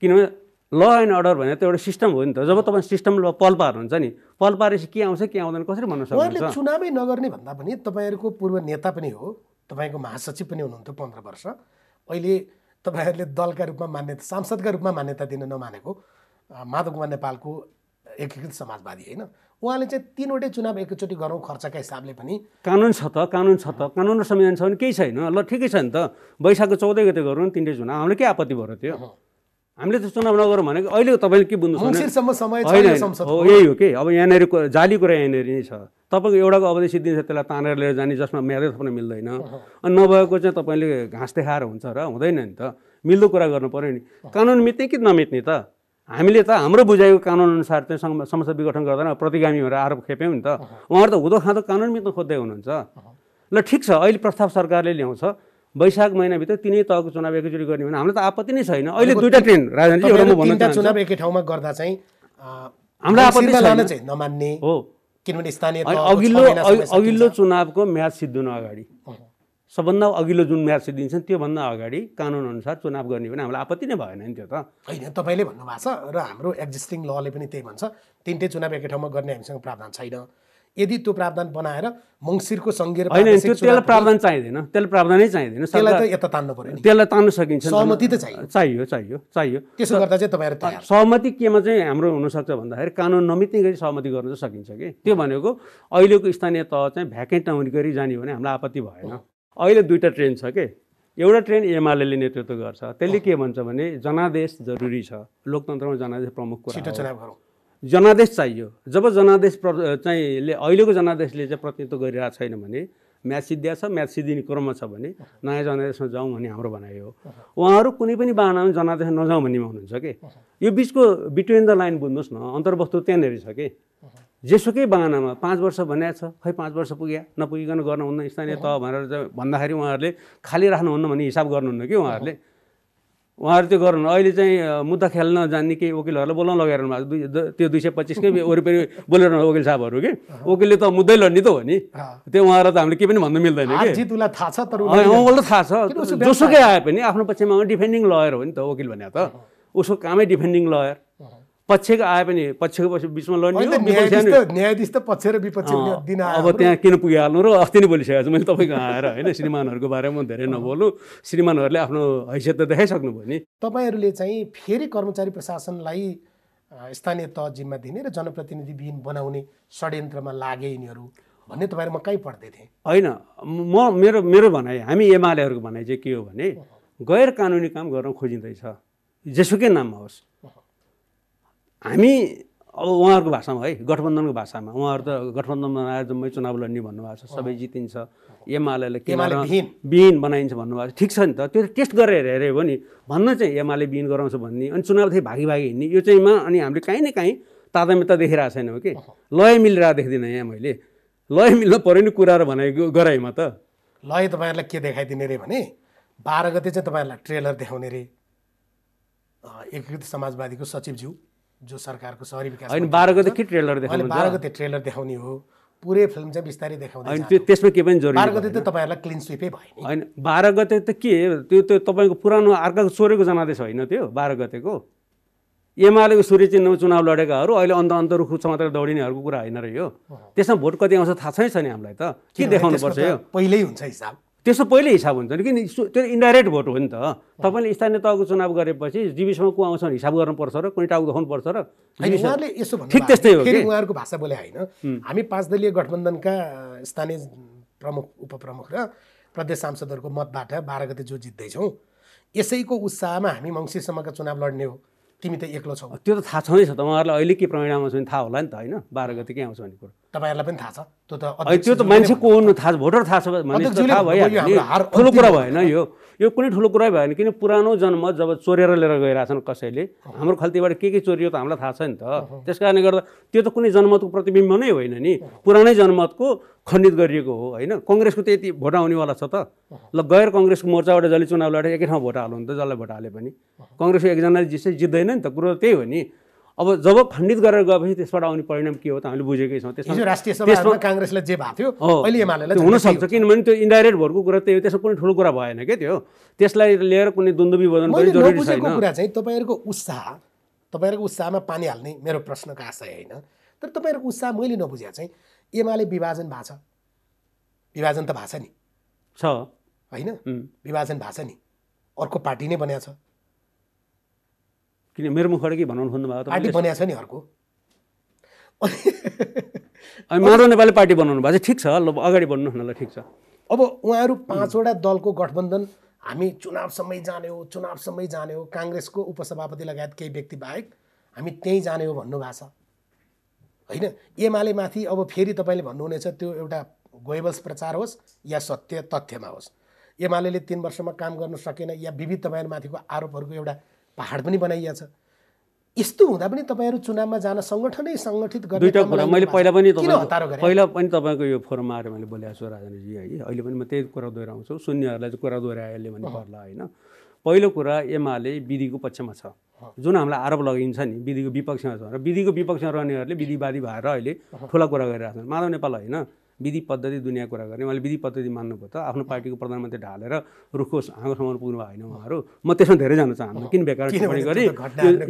किनभने ल एन्ड अर्डर भने त एउटा सिस्टम हो नि त। जब तपाईँ सिस्टम पल पार्नुहुन्छ नि, पल पारेपछि के आउँछ के आउँदैन कसरी भन्न सक्नुहुन्छ। चुनावै नगर्ने भन्दा पनि तपाईँहरूको पूर्व नेता पनि हो, तपाईँको महासचिव पनि हुनुहुन्थ्यो 15 वर्ष। अहिले तपाईँहरूले दलका रूपमा मान्यता, सांसदका रूपमा मान्यता दिन नमानेको माधव कुमार नेपालको एकीकृत समाजवादी होइन, उहाँले चाहिँ 3वटै चुनाव एकैचोटि गरौँ खर्चका हिसाबले पनि कानुन छ त, कानुन र संविधान छ भने केही छैन। ल ठिकै छ नि त, वैशाखको 14 गते गरौँ 3टै चुनाव, हामीले के आपत्ति भयो र त्यो? हामीले त चुनाव नगरौँ भनेको अहिले तपाईँले के बुझ्नु होइन? यही हो कि अब यहाँनिर जाली कुरा यहाँनिर नै छ। तपाईँको एउटाको अवधि सिद्धिन्छ त्यसलाई तानेर लिएर जाने जसमा म्यादै थप्न मिल्दैन। अनि नभएको चाहिँ तपाईँले घाँस देखाएर हुन्छ र हुँदैन नि त। मिल्दो कुरा गर्नु पऱ्यो नि। कानुन मित्ने कि नमित्ने त? हामीले त हाम्रो बुझाएको कानुन अनुसार चाहिँ संसद विघटन गर्दैन प्रतिगामी भनेर आरोप खेप्यौँ नि त। उहाँहरू त हुँदो खाँदो कानुन मित्न खोज्दै हुनुहुन्छ। ल ठिक छ, अहिले प्रस्ताव सरकारले ल्याउँछ वैशाख महिनाभित्र 3 तहको चुनाव एकैचोटि गर्ने भने हामीलाई त आपत्ति नै छैन। अहिले 2टा ट्रेन राजनीति एउटा म भन्न चाहन्छु, चुनाव एकै ठाउँमा गर्दा चाहिँ हामीलाई आपत्ति छैन नमान्ने हो। किनभने स्थानीय अघिल्लो चुनावको म्याद सिद्धिनु अगाडि सबभन्दा अघिल्लो जुन म्याद दिन्छन् त्योभन्दा अगाडि कानुनअनुसार चुनाव गर्ने भने हामीलाई आपत्ति नै भएन नि त्यो त। होइन, तपाईँले भन्नुभएको छ र हाम्रो एक्जिस्टिङ लले पनि त्यही भन्छ, 3टै चुनाव एकै ठाउँमा गर्ने हामीसँग प्रावधान छैन। यदि त्यो प्रावधान बनाएर मङ्सिरको सङ्घीय होइन, त्यसलाई प्रावधान चाहिँदैन, त्यसलाई प्रावधानै चाहिँदैन, त्यसलाई त यता तान्नु पर्यो नि, त्यसलाई तान्न सकिन्छ, सहमति त चाहियो। चाहियो। त्यसो गर्दा चाहिँ तपाईँहरू तयार? सहमति केमा चाहिँ हाम्रो हुनसक्छ भन्दाखेरि कानुन नमित्ने गरी सहमति गर्न चाहिँ सकिन्छ कि। त्यो भनेको अहिलेको स्थानीय तह चाहिँ भ्याकेन्ट नहुने गरी जाने भने हामीलाई आपत्ति भएन। अहिले 2टा ट्रेन छ के, एउटा ट्रेन एमाले नेतृत्व गर्छ, त्यसले के भन्छ भने जनादेश जरुरी छ, लोकतन्त्रमा जनादेश प्रमुख कुरा छिटो हो। चुनाव गरौँ, जनादेश चाहियो। जब जनादेश चाहिँ अहिलेको जनादेशले चाहिँ प्रतिनिधित्व गरिरहेको छैन भने, म्याच सिद्धिया छ, म्याच सिद्धिने क्रममा छ भने नयाँ जनादेशमा जाउँ भन्ने हाम्रो भनाइ हो। उहाँहरू कुनै पनि बाहनामा जनादेश नजाउँ भन्नेमा हुनुहुन्छ कि। यो बिचको बिट्विन द लाइन बुझ्नुहोस् न, अन्तर्वस्तु त्यहाँनिर छ कि। जेसुकै बाहनामा 5 वर्ष भनेको छ, खै 5 वर्ष पुग्या नपुगिकन गर्नुहुन्न स्थानीय तह भनेर भन्दाखेरि उहाँहरूले खाली राख्नुहुन्न भन्ने हिसाब गर्नुहुन्न कि उहाँहरू त्यो गर्नु। अहिले चाहिँ मुद्दा खेल्न जान्ने केही वकिलहरूलाई बोलाउन लगाइरहनु भएको, त्यो 225 वरिपरि बोलिरहनु वकिल साहबहरू कि। वकिलले त मुद्दै लड्ने त हो नि, त्यो उहाँहरूलाई त हामीले केही पनि भन्नु मिल्दैन कि। उसलाई थाहा छ, तर उहाँलाई थाहा छ, जोसुकै आए पनि आफ्नो पक्षमा डिफेन्डिङ लयर हो नि त वकिल भने त। उसको कामै डिफेन्डिङ लयर, पक्षको आए पनि पक्षको बिचमा लड्ने। न्यायाधीश त पक्ष र विपक्ष दिन अब त्यहाँ किन पुगिहाल्नु र अस्ति नै बोलिसकेको छु मैले तपाईँको आएर होइन। श्रीमानहरूको बारेमा धेरै नबोलु, श्रीमानहरूले आफ्नो हैसियत त देखाइसक्नु भयो नि। तपाईँहरूले चाहिँ फेरि कर्मचारी प्रशासनलाई स्थानीय तह जिम्मा दिने र जनप्रतिनिधिविहीन बनाउने षड्यन्त्रमा लागे यिनीहरू भन्ने तपाईँहरूमा कहीँ पढ्दै थिएँ। होइन, मेरो भनाइ, हामी एमालेहरूको भनाइ चाहिँ के हो भने गैर कानुनी काम गर्न खोजिँदैछ, जेसुकै नाममा होस्। हामी अब उहाँहरूको भाषामा है, गठबन्धनको भाषामा, उहाँहरू त गठबन्धनमा आएर जम्मै चुनाव लड्ने भन्नुभएको छ, सबै जितिन्छ, एमाले विहीन बनाइन्छ भन्नुभएको छ। ठिक छ नि त, त्यो टेस्ट गरेर हेऱ्यो भने भन्न चाहिँ एमाले विहीन गराउँछ भन्ने, अनि चुनाव चाहिँ भागी हिँड्ने, यो चाहिँ अनि हामीले काहीँ न काहीँ तादामेता देखिरहेको छैनौँ कि। लय मिलिरहेको देख्दिनँ यहाँ मैले, लय मिल्न पऱ्यो नि कुरा र भनाइ गराइमा त। लय तपाईँहरूलाई के देखाइदिने रे भने 12 गते चाहिँ तपाईँहरूलाई ट्रेलर देखाउने रे, एकीकृत समाजवादीको सचिवज्यू जो सरकारको शहरी विकास, होइन 12 गते के ट्रेलर देखाउने, 12 गते ट्रेलर देखाउने हो, पुरै फिल्म चाहिँ बिस्तारै देखाउँदै। होइन, त्यसमा के पनि जरुरी 12 गते त तपाईँहरूलाई क्लिन स्विपै भयो नि। होइन, 12 गते त के, त्यो तपाईँको पुरानो अर्काको चोरेको जनादेश होइन त्यो 12 गतेको। एमालेको सूर्य चिन्हमा चुनाव लडेकाहरू अहिले अन्त रुखु समातेर दौडिनेहरूको कुरा होइन र यो। त्यसमा भोट कति आउँछ थाहा छैन हामीलाई त, के देखाउनु पर्छ यो? पहिल्यै हुन्छ हिसाब, त्यसो पहिले हिसाब हुन्छ नि, किन त्यो इन्डाइरेक्ट भोट हो नि त। तपाईँले स्थानीय तहको चुनाव गरेपछि जीविसमा को आउँछ भने हिसाब गर्नुपर्छ र कुनै टाउको देखाउनुपर्छ र। उहाँहरूले यसो भन्नु, ठिक त्यस्तै हो कि उहाँहरूको भाषा बोले होइन। हामी 5 दलीय गठबन्धनका स्थानीय प्रमुख उपप्रमुख र प्रदेश सांसदहरूको मतबाट 12 गते जो जित्दैछौँ, यसैको उत्साहमा हामी मङ्सिरसम्मका चुनाव लड्ने हो, तिमी त एक्लो छौ। त्यो त थाहा छँदैछ त, उहाँहरूलाई अहिले के परिणाम आउँछ भने थाहा होला नि त होइन, 12 गते के आउँछ भन्ने कुरो तपाईँहरूलाई पनि थाहा छ। त्यो त मान्छे को हुनु थाहा छ, भोटर थाहा छ भने थाहा भइहाल्यो नि, ठुलो कुरा भएन यो कुनै ठुलो कुरै भएन। किन पुरानो जनमत जब चोरेर लिएर गइरहेछन् कसैले, हाम्रो खल्तीबाट के चोरियो त हामीलाई थाहा छ नि त। त्यस कारणले गर्दा त्यो त कुनै जनमतको प्रतिबिम्ब नै होइन नि, पुरानै जनमतको खण्डित गरिएको हो होइन। कङ्ग्रेसको त यति भोट आउनेवाला छ त, ल गैर कङ्ग्रेसको मोर्चाबाट जसले चुनाव लडे एकै ठाउँ भोट हाल्नु नि त, जसलाई भोट हाले पनि कङ्ग्रेसको एकजनाले जित्दैन नि त, कुरो त्यही हो नि। अब जब खण्डित गरेर गएपछि त्यसबाट आउने परिणाम के हो त हामीले बुझेकै छौँ। त्यसमा राष्ट्रिय सभामा काङ्ग्रेसलाई जे भएको थियो अहिले एमालेलाई हुनसक्छ, किनभने त्यो इन्डाइरेक्ट भोटको कुरा त्यही हो, त्यसमा कुनै ठुलो कुरा भएन क्या त्यो। त्यसलाई लिएर कुनै द्वन्द्व विभाजन पनि जरुरी छैन। कुरा चाहिँ तपाईँहरूको उत्साहमा पानी हाल्ने मेरो प्रश्नको आशय होइन, तर तपाईँहरूको उत्साह मैले नबुझे चाहिँ एमाले विभाजन भएको छ, विभाजन त भएको छ नि छ होइन, विभाजन भएको छ नि, अर्को पार्टी नै बनिएको छ। किन मेरो मुखबाट के बनाउनु खोज्नु भएको, पार्टी बनिएको छ नि अर्को, अनि माधव नेपाली पार्टी बनाउनु भएको छ, ठिक छ, ल अगाडि बढ्नुहोस् न, ल ठिक छ। अब उहाँहरू 5वटा दलको गठबन्धन, हामी चुनावसम्मै जाने हो, काङ्ग्रेसको उपसभापति लगायत केही व्यक्ति बाहेक हामी त्यहीँ जाने हो भन्नुभएको छ होइन। एमाले माथि अब फेरि तपाईँले भन्नुहुनेछ त्यो एउटा गोएबल्स प्रचार होस् या सत्य तथ्यमा होस्, एमाले 3 वर्षमा काम गर्न सकेन या विविध तपाईँहरूमाथिको आरोपहरूको एउटा पहाड पनि बनाइएको छ। यस्तो हुँदा पनि तपाईँहरू चुनावमा जान सङ्गठनै सङ्गठित गर्ने दुईटा कुरा मैले पहिला पनि तपाईँको यो फोरममा आएर मैले बोलेको छु राजनीति है, अहिले पनि म त्यही कुरा दोहोऱ्याउँछु, सुन्नेहरूलाई चाहिँ कुरा दोहोऱ्याएले भन्नु पर्ला होइन। पहिलो कुरा एमाले विधिको पक्षमा छ, जुन हामीलाई आरोप लगाइन्छ नि विधिको विपक्षमा छ, र विधिको विपक्षमा रहनेहरूले विधिवादी भएर अहिले ठुला कुरा गरिरहेको छन्। माधव नेपाल होइन, विधि पद्धति दुनियाँ कुरा गर्ने, उहाँले विधि पद्धति मान्नुभयो त आफ्नो पार्टीको प्रधानमन्त्री ढालेर रुखको आगोसम्म पुग्नु होइन उहाँहरू। म त्यसमा धेरै जान चाहन्छु, किन बेकार टिप्पणी गरी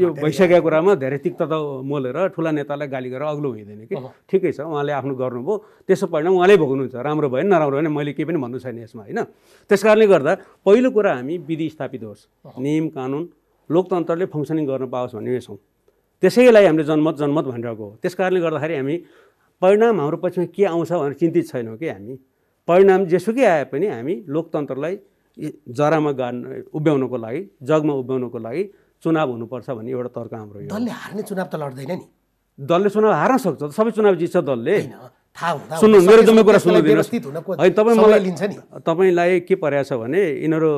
यो भइसकेको कुरामा धेरै तिक्तता मोलेर ठुला नेतालाई गाली गरेर अग्लो हुँदैन कि। ठिकै छ, उहाँले आफ्नो गर्नुभयो, त्यसो परिणाम उहाँले भोग्नुहुन्छ, राम्रो भयो नराम्रो भयो मैले केही पनि भन्नु छैन यसमा होइन। त्यस कारणले गर्दा पहिलो कुरा हामी विधि स्थापित होस्, नियम कानुन लोकतन्त्रले फङ्सनिङ गर्न पाओस् भन्ने छौँ। त्यसैलाई हामीले जनमत भनिरहेको हो। त्यस कारणले गर्दाखेरि हामी परिणाम हाम्रो पछिमा के आउँछ भनेर चिन्तित छैनौँ कि हामी परिणाम जेसुकै आए पनि हामी लोकतन्त्रलाई जरामा उभ्याउनको लागि, जगमा उभ्याउनको लागि चुनाव हुनुपर्छ भन्ने एउटा तर्क हाम्रो यो। दलले हार्ने चुनाव त लड्दैन नि। दलले चुनाव हार्न सक्छ, सबै चुनाव जित्छ दलले। थाहा हुँदा सुन्नु, मेरो जम्मै कुरा सुन्नुदिनुहोस्। है तपाईँ मलाई लिन्छ नि। तपाईँलाई के परेको छ भने यिनीहरू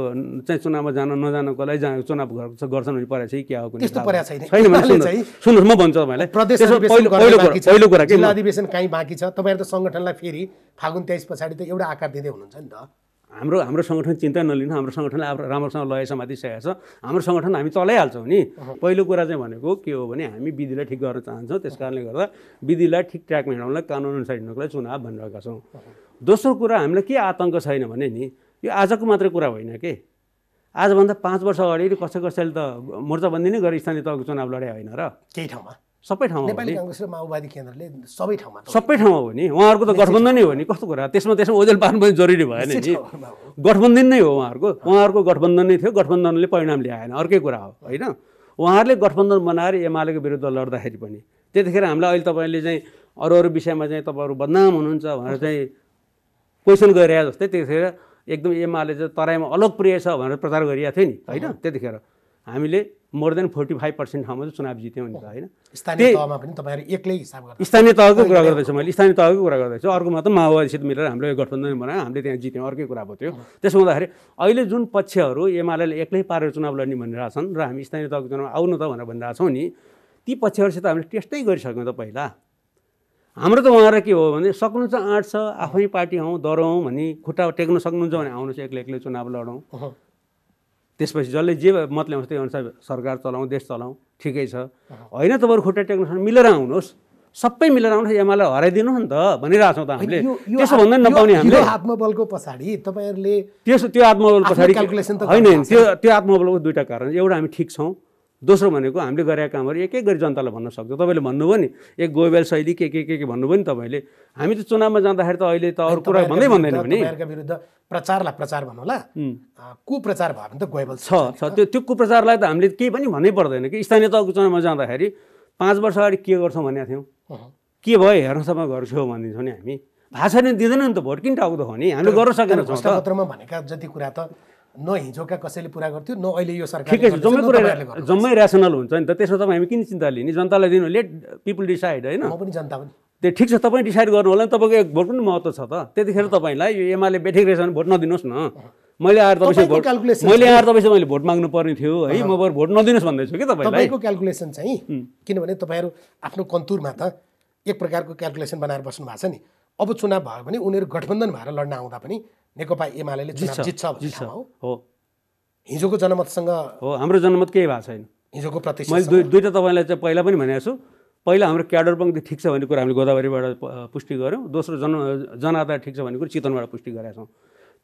चाहिँ चुनावमा जान नजानको लागि चुनाव गर्छन् भने परेको छ कि क्या हो कुनै त्यस्तो परेको छैन। सुन्नुहोस्, म भन्छु तपाईँलाई प्रदेश पहिलो कुरा जिल्ला अधिवेशन कहीँ बाँकी छ। तपाईँहरू त सङ्गठनलाई फेरि फागुन 23 पछाडि त एउटा आकार दिँदै हुनुहुन्छ नि त। हाम्रो सङ्गठन चिन्ता नलिनु, हाम्रो सङ्गठनले अब राम्रोसँग लय समाति सकेको छ। हाम्रो सङ्गठन हामी चलाइहाल्छौँ नि। पहिलो कुरा चाहिँ भनेको के हो भने हामी विधिलाई ठिक गर्न चाहन्छौँ। त्यस कारणले गर्दा विधिलाई ठिक ट्र्याकमा हिँडाउनलाई, कानुन अनुसार हिँड्नको लागि चुनाव भनिरहेका छौँ। दोस्रो कुरा, हामीलाई के आतङ्क छैन भने नि यो आजको मात्रै कुरा होइन के। आजभन्दा 5 वर्ष अगाडि कसैले त मोर्चाबन्दी नै गरी स्थानीय तहको चुनाव लडे होइन र? केही ठाउँमा, सबै ठाउँमा नेपाली काङ्ग्रेस र माओवादी केन्द्रले सबै ठाउँमा हो नि। उहाँहरूको त गठबन्धन नै हो नि। कस्तो कुरा, त्यसमा ओजेल पार्नु पनि जरुरी भएन नि। गठबन्धन नै हो उहाँहरूको गठबन्धन नै थियो। गठबन्धनले परिणाम ल्याएन, अर्कै कुरा हो होइन। उहाँहरूले गठबन्धन बनाएर एमालेको विरुद्ध लड्दाखेरि पनि त्यतिखेर हामीलाई अहिले तपाईँले चाहिँ अरू विषयमा चाहिँ तपाईँहरू बदनाम हुनुहुन्छ भनेर चाहिँ क्वेसन गरिरहेको जस्तै त्यतिखेर एकदम एमाले चाहिँ तराईमा अलोकप्रिय छ भनेर प्रचार गरिरहेको थियो नि होइन। त्यतिखेर हामीले मोर देन 45% ठाउँमा चाहिँ चुनाव जित्यौँ नि त होइन। स्थानीय तहमा पनि तपाईँहरू एक्लै हिसाब गर्नु। स्थानीय तहको कुरा गर्दैछु मैले, स्थानीय तहको कुरा गर्दैछु। अर्कोमा त माओवादीसित मिलेर हामीले गठबन्धन बनायो, हामीले त्यहाँ जित्यौँ, अर्कै कुरा भयो त्यो। त्यसो हुँदाखेरि अहिले जुन पक्षहरू एमाले एक्लै पारेर चुनाव लड्ने भनिरहेछन् र हामी स्थानीय तहको चुनाव आउनु त भनेर भनिरहेछौँ नि, ती पक्षहरूसित हामीले टेस्टै गरिसक्यौँ त पहिला। हाम्रो त उहाँहरू के हो भने सक्नुहुन्छ, आँट छ, आफै पार्टी हौँ दरौँ भनी खुट्टा टेक्न सक्नुहुन्छ भने आउनुहोस्, एक्लै चुनाव लडौँ। त्यसपछि जसले जे मत ल्याउँछ त्यही अनुसार सरकार चलाउँ, देश चलाउँ, ठिकै छ होइन। तपाईँहरू खुट्टा टेक्न मिलेर आउनुहोस्, सबै मिलेर आउनुहोस्, एमाले हराइदिनु नि त भनिरहेछौँ त हामीले। त्यसो भन्दै नपाउने हामीले। आत्मबलको पछाडि तपाईँहरूले त्यो आत्मबल पछाडि होइन, त्यो आत्मबलको दुईवटा कारण। एउटा हामी ठिक छौँ, दोस्रो भनेको हामीले गरेका कामहरू एक एक गरी जनतालाई भन्न सक्छौँ। तपाईँले भन्नुभयो नि एक गोबेल शैली के भन्नुभयो नि तपाईँले। हामी त चुनावमा जाँदाखेरि त अहिले त अरू कुरा भन्दैन भने विरुद्ध प्रचारलाई प्रचार भन्नुहोला, कुप्रचार भयो भने त गोबेल छ। त्यो कुप्रचारलाई त हामीले केही पनि भन्नै पर्दैन कि। स्थानीय तहको चुनावमा जाँदाखेरि 5 वर्ष अगाडि के गर्छौँ भनेको थियौँ, के भयो हेर्नुहोस् गर्छौँ भनिदिन्छौँ नि हामी। थाहा छैन, दिँदैन नि त भोट, किन टाउको त हो नि, हामीले गर्न सकेन छौँ। पत्रमा भनेका जति कुरा त न हिजोका कसैले पुरा गर्थ्यो न अहिले यो सरकार। ठिकै छ, जम्मै ऱ्यासनल हुन्छ नि त। त्यसमा तपाईँ हामी किन चिन्ता लिने, जनतालाई दिनु, लेट पिपुल डिसाइड होइन। म पनि जनता पनि त्यो ठिक छ, तपाईँ डिसाइड गर्नु होला नि, तपाईँको एक भोट पनि महत्त्व छ त। त्यतिखेर तपाईँलाई यो एमाले बेठिक रहेछ भने भोट नदिनुहोस् न। मैले आएर तपाईँसँग मैले भोट माग्नु पर्ने थियो है, म बरु भोट नदिनुहोस् भन्दैछु कि तपाईँलाई। तपाईँको क्यालकुलेसन चाहिँ किनभने तपाईँहरू आफ्नो कन्तुरमा त एक प्रकारको क्यालकुलेसन बनाएर बस्नु भएको छ नि। अब चुनाव भयो भने उनीहरू गठबन्धन भएर लड्न आउँदा पनि नेकपा एमाले चुनाव जित्छ हो। हिजोको जनमतसँग हो, हाम्रो जनमत केही भएको छैन। हिजोको प्रतिशत मैले दुईवटा तपाईँलाई चाहिँ पहिला पनि भनेको छु। पहिला हाम्रो क्याडर पङ्क्ति ठिक छ भन्ने कुरा हामीले गोदावरीबाट पुष्टि गऱ्यौँ। दोस्रो जनआधार ठिक छ भन्ने कुरा चितवनबाट पुष्टि गरेका छौँ।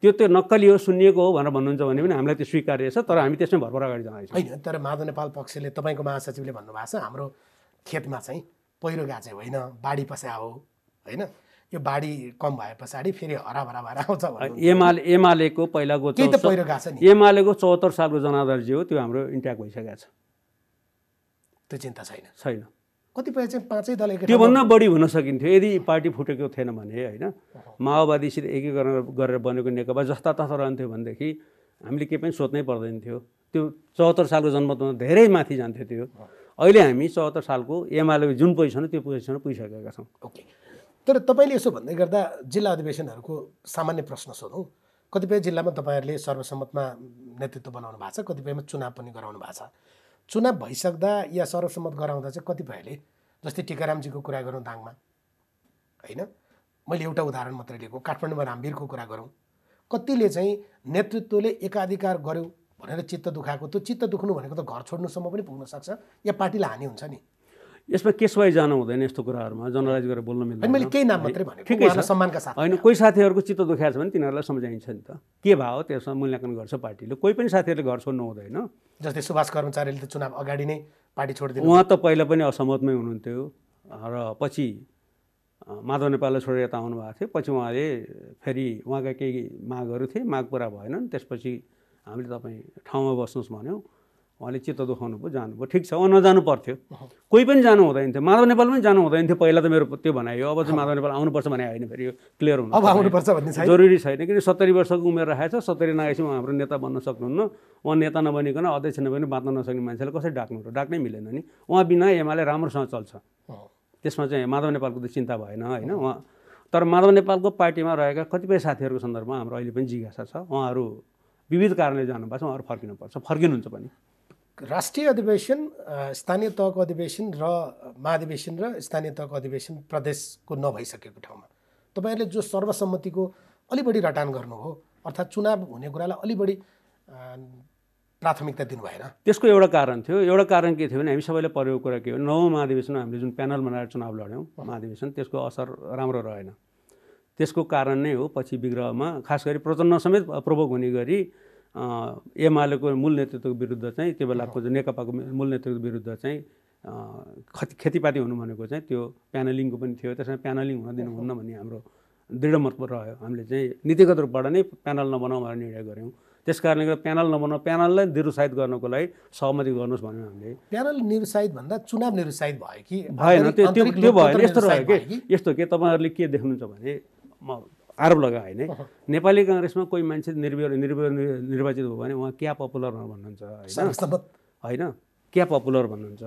त्यो नक्कली हो, सुनिएको हो भनेर भन्नुहुन्छ भने पनि हामीलाई त्यो स्वीकार्य छ, तर हामी त्यसमै भरपर अगाडि जाँदैछौँ होइन। तर माधव नेपाल पक्षले तपाईँको महासचिवले भन्नुभएको छ हाम्रो खेतमा चाहिँ पहिरो गाचे होइन, बाढी पस्या हो होइन, यो बाढी कम भए पछाडि फेरि हराभरा भएर आउँछ। एमालेको पहिलाको पहिरो गाछ नि, एमालेको 74 सालको जनआधार जे हो त्यो हाम्रो इन्ट्याक्ट भइसकेको छ, त्यो चिन्ता छैन। कतिपय चाहिँ 5 दल त्योभन्दा बढी हुन सकिन्थ्यो यदि पार्टी फुटेको थिएन भने होइन। माओवादीसित एकीकरण गरेर बनेको नेकपा जस्ता तथा रहन्थ्यो भनेदेखि हामीले केही पनि सोध्नै पर्दैन थियो। त्यो 74 सालको जनमतमा धेरै माथि जान्थ्यो त्यो। अहिले हामी 74 सालको एमालेको जुन पोजिसन त्यो पोजिसनमा पुगिसकेका छौँ। ओके, तर तपाईँले यसो भन्दै गर्दा जिल्ला अधिवेशनहरूको सामान्य प्रश्न सोधौँ। कतिपय जिल्लामा तपाईँहरूले सर्वसम्मतमा नेतृत्व बनाउनु भएको छ, कतिपयमा चुनाव पनि गराउनु भएको छ। चुनाव भइसक्दा या सर्वसम्मत गराउँदा चाहिँ कतिपयले, जस्तै टिकारामजीको कुरा गरौँ दाङमा होइन, मैले एउटा उदाहरण मात्रै लिएको, काठमाडौँमा रामवीरको कुरा गरौँ, कतिले चाहिँ नेतृत्वले एकाधिकार गर्यो भनेर चित्त दुखाएको, त्यो चित्त दुख्नु भनेको त घर छोड्नुसम्म पनि पुग्न सक्छ या पार्टीलाई हानि हुन्छ नि। यसमा केसवाइज जानु हुँदैन यस्तो कुराहरूमा जनरलाइज गरेर बोल्न मिल्दैन। मैले केही नाम मात्रै भनेको ठिकै छ सम्मानका साथ होइन कोही साथीहरूको चित्त दुखाएको छ भने तिनीहरूलाई सम्झाइन्छ नि त के भयो त्यसमा मूल्याङ्कन गर्छ पार्टीले। कोही पनि साथीहरूले घर छोड्नु हुँदैन। जस्तै सुभाष कर्मचारीले त चुनाव अगाडि नै पार्टी छोडिदिनु उहाँ त पहिला पनि असहमतमै हुनुहुन्थ्यो र पछि माधव नेपाललाई छोडेर यता आउनुभएको थियो। पछि उहाँले फेरि उहाँका केही मागहरू थिए, माग पुरा भएनन्। त्यसपछि हामीले तपाईँ ठाउँमा बस्नुहोस् भन्यौँ, उहाँले चित्त दुखाउनु भयो, जानुभयो। ठिक छ, उहाँ नजानु पर्थ्यो, कोही पनि जानु हुँदैन थियो। माधव नेपाल पनि जानु हुँदैन थियो पहिला त मेरो त्यो भनाइ हो। अब चाहिँ माधव नेपाल आउनुपर्छ भने होइन, फेरि यो क्लियर हुनु अब आउनुपर्छ भन्ने छैन, जरुरी छैन। किन 70 वर्षको उमेर राखेको छ, 70 नआएपछि उहाँ हाम्रो नेता बन्न सक्नुहुन्न। उहाँ नेता नबनिकन अध्यक्ष नबनी बाँच्न नसक्ने मान्छेलाई कसरी डाक्नु र डाक्नै मिलेन नि। उहाँ बिना एमाले राम्रोसँग चल्छ, त्यसमा चाहिँ माधव नेपालको त चिन्ता भएन होइन। उहाँ तर माधव नेपालको पार्टीमा रहेका कतिपय साथीहरूको सन्दर्भमा हाम्रो अहिले पनि जिज्ञासा छ। उहाँहरू विविध कारणले जानुभएको छ, उहाँहरू फर्किनुपर्छ, फर्किनुहुन्छ पनि। राष्ट्रिय अधिवेशन, स्थानीय तहको अधिवेशन र महाधिवेशन र स्थानीय तहको अधिवेशन प्रदेशको नभइसकेको ठाउँमा तपाईँहरूले जो सर्वसम्मतिको अलि बढी रटान गर्नुभयो, अर्थात् चुनाव हुने कुरालाई अलि बढी प्राथमिकता दिनु भएन। त्यसको एउटा कारण थियो। एउटा कारण के थियो भने हामी सबैले परेको कुरा के हो, 9औं महाधिवेशनमा हामीले जुन प्यानल बनाएर चुनाव लड्यौँ महाधिवेशन, त्यसको असर राम्रो रहेन। त्यसको कारण नै हो पछि विग्रहमा खास गरी प्रचण्ड समेत प्रभोग हुने गरी एमालेको मूल नेतृत्वको विरुद्ध चाहिँ त्यो बेलाको जो नेकपाको मूल नेतृत्वको विरुद्ध चाहिँ खेतीपाती हुनु भनेको चाहिँ त्यो प्यानलिङको पनि थियो। त्यसमा प्यानलिङ हुन दिनुहुन्न भन्ने हाम्रो दृढ मत रह्यो। हामीले चाहिँ नीतिगत रूपबाट नै प्यानल नबनाउँ भनेर निर्णय गऱ्यौँ। त्यस कारणले गर्दा प्यानल नबनाउँ, प्यानललाई निरुत्साहित गर्नको लागि सहमति गर्नुहोस् भन्यो हामीले। प्यानल निरुत्साहित भन्दा चुनाव निरुत्साहित भयो कि भएन? त्यो भएन। यस्तो रह्यो कि यस्तो के तपाईँहरूले के देख्नुहुन्छ भने म आरोप लगाएँ होइन, नेपाली काङ्ग्रेसमा कोही मान्छे निर्वाचित भयो भने उहाँ क्या पपुलर भन्नुहुन्छ होइन, क्या पपुलर भन्नुहुन्छ।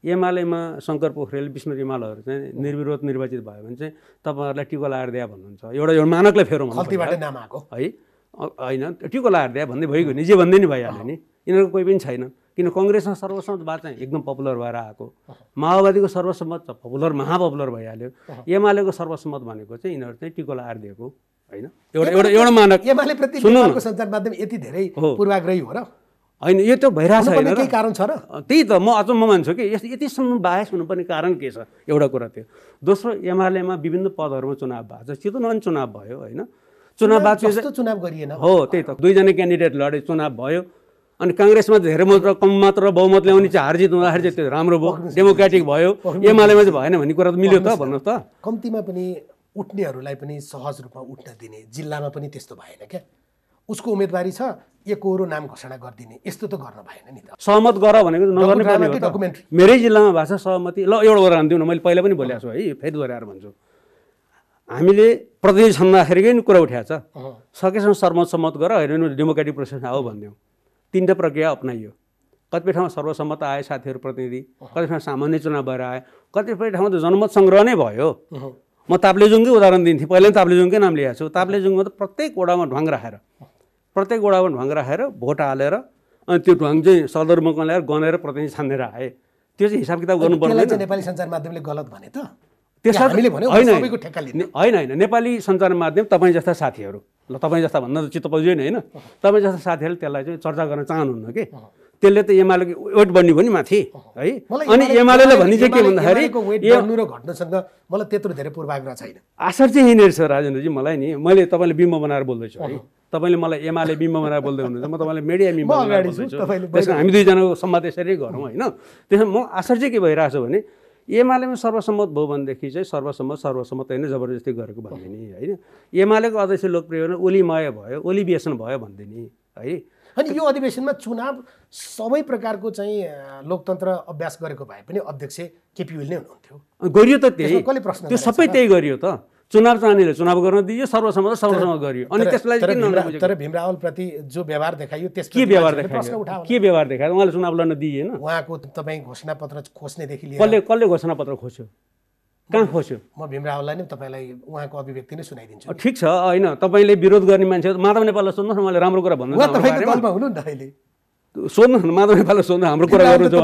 एमालेमा शङ्कर पोखरेल, विष्णु रिमालहरू चाहिँ निर्विरोध निर्वाचित भयो भने चाहिँ तपाईँहरूलाई टिको लाएर दिया भन्नुहुन्छ। एउटा मानकलाई फेरौँ नाम आएको है होइन, टिको लाएर दिया भन्दै भइगयो नि, जे भन्दै नि भइहाल्यो नि। यिनीहरूको कोही पनि छैन, किन कङ्ग्रेसमा सर्वसम्मत भए चाहिँ एकदम पपुलर भएर आएको, माओवादीको सर्वसम्मत पपुलर महापपुलर भइहाल्यो, एमालेको सर्वसम्मत भनेको चाहिँ यिनीहरू चाहिँ टिको लाएर दिएको होइन। एउटा मानक एमालेप्रति नेपालको सञ्चार माध्यम यति धेरै पूर्वाग्रही हो र होइन, यो त भइरहेछ होइन, केही कारण छ र? त्यही त म मान्छु कि यतिसम्म बाहेस हुनुपर्ने कारण के छ, एउटा कुरा थियो। दोस्रो, एमालेमा विभिन्न पदहरूमा चुनाव भएको छ, चितवन चुनाव भयो होइन, चुनाव गरिएन हो। त्यही त 2 जना क्यान्डिडेट लडे, चुनाव भयो। अनि काङ्ग्रेसमा धेरै मात्र कम मात्र बहुमत ल्याउने चाहिँ हारजित हुँदाखेरि चाहिँ त्यो राम्रो भयो, डेमोक्रेटिक भयो। एमालेमा चाहिँ भएन भन्ने कुरा त मिल्यो त, भन्नुहोस् त। कम्तीमा पनि उठ्नेहरूलाई पनि सहज रूपमा उठ्न दिने, जिल्लामा पनि त्यस्तो भएन क्या। उसको उम्मेदवारी छ, एकहोरो नाम घोषणा गरिदिने, यस्तो त गर्न भएन नि त। सहमत गर भनेको नगर्नै पर्ने हो त। मेरै जिल्लामा भएको छ सहमति। ल एउटा उदाहरण दिउँ न, मैले पहिला पनि बोलेको छु है, फेरि दोहोऱ्याएर भन्छु। हामीले प्रतिनिधि छन्दाखेरिकै नि कुरा उठाएको छ, सकेसम्म सर्वसम्मत गर, होइन डेमोक्रेटिक प्रोसेसमा आऊ भनिदिउँ। 3टा प्रक्रिया अपनाइयो। कतिपय ठाउँमा सर्वसम्मत आए साथीहरू प्रतिनिधि, कतिपय ठाउँमा सामान्य चुनाव भएर आए, कतिपय ठाउँमा त जनमत सङ्ग्रह नै भयो। म ताप्लेजुङकै उदाहरण दिन्थेँ, पहिला पनि ताप्लेजुङकै नाम लिएको छु। ताप्लेजुङमा त प्रत्येक वडामा ढ्वाङ राखेर भोट हालेर अनि त्यो ढ्वाङ चाहिँ सदरमुखमा ल्याएर गनेर प्रतिनिधि छानेर आए। त्यो चाहिँ हिसाब किताब गर्नुपर्ने। नेपाली सञ्चार माध्यमले गलत भने त होइन, नेपाली सञ्चार माध्यम तपाईँ जस्ता साथीहरू, ल तपाईँ जस्ता भन्दा त चित्त बुझ्दैन होइन, तपाईँ जस्ता साथीहरूले त्यसलाई चाहिँ चर्चा गर्न चाहनुहुन्न कि त्यसले त एमालेको वेट बढ्ने भयो नि माथि है। अनि एमाले भन्ने चाहिँ के भन्दाखेरि घट्नुसँग मलाई त्यत्रो धेरै पूर्वाग्रह छैन। असर चाहिँ यहीँनिर छ राजेन्द्रजी। मलाई नि, मैले तपाईँले बिम्ब बनाएर बोल्दैछु है, तपाईँले मलाई एमाले बिम्ब बनाएर बोल्दै हुनुहुन्छ, म तपाईँलाई मिडिया बिम्ब बनाएर बोल्दैछु। त्यसमा हामी दुईजनाको संवाद यसरी गरौँ होइन। त्यसमा म असर चाहिँ के भइरहेको छ भने एमालेमा सर्वसम्मत भयो भनेदेखि चाहिँ सर्वसम्मत होइन जबरजस्ती गरेको भन्दिने होइन। एमालेको अध्यक्ष लोकप्रिय होइन, ओलीमय भयो, ओली व्यसन भयो भन्दिने है। अनि यो अधिवेशनमा चुनाव सबै प्रकारको चाहिँ लोकतन्त्र अभ्यास गरेको भए पनि अध्यक्ष केपी ओली नै हुनुहुन्थ्यो। गरियो त त्यही, त्यो सबै त्यही गरियो त। चुनाव चाहनेले चुनाव गर्न दियो, सर्वसम्मत गरियो। अनि त्यसलाई तर भीम रावलप्रति जो व्यवहार देखाइयो त्यस के व्यवहार देखायो? उहाँले चुनाव लड्न दिएन। उहाँको तपाईँ घोषणापत्र खोज्नेदेखि लिएर कसले घोषणापत्र खोज्यो, कहाँ खोज्यो? म भीम रावललाई नै तपाईँलाई उहाँको अभिव्यक्ति नै सुनाइदिन्छु। ठिक छ होइन, तपाईँले विरोध गर्ने मान्छे माधव नेपाललाई सोध्नुहोस् न, उहाँले राम्रो कुरा भन्नु। सोध्नुहोस् न माधव नेपाललाई सोध्नु, हाम्रो कुरा गर्नु छ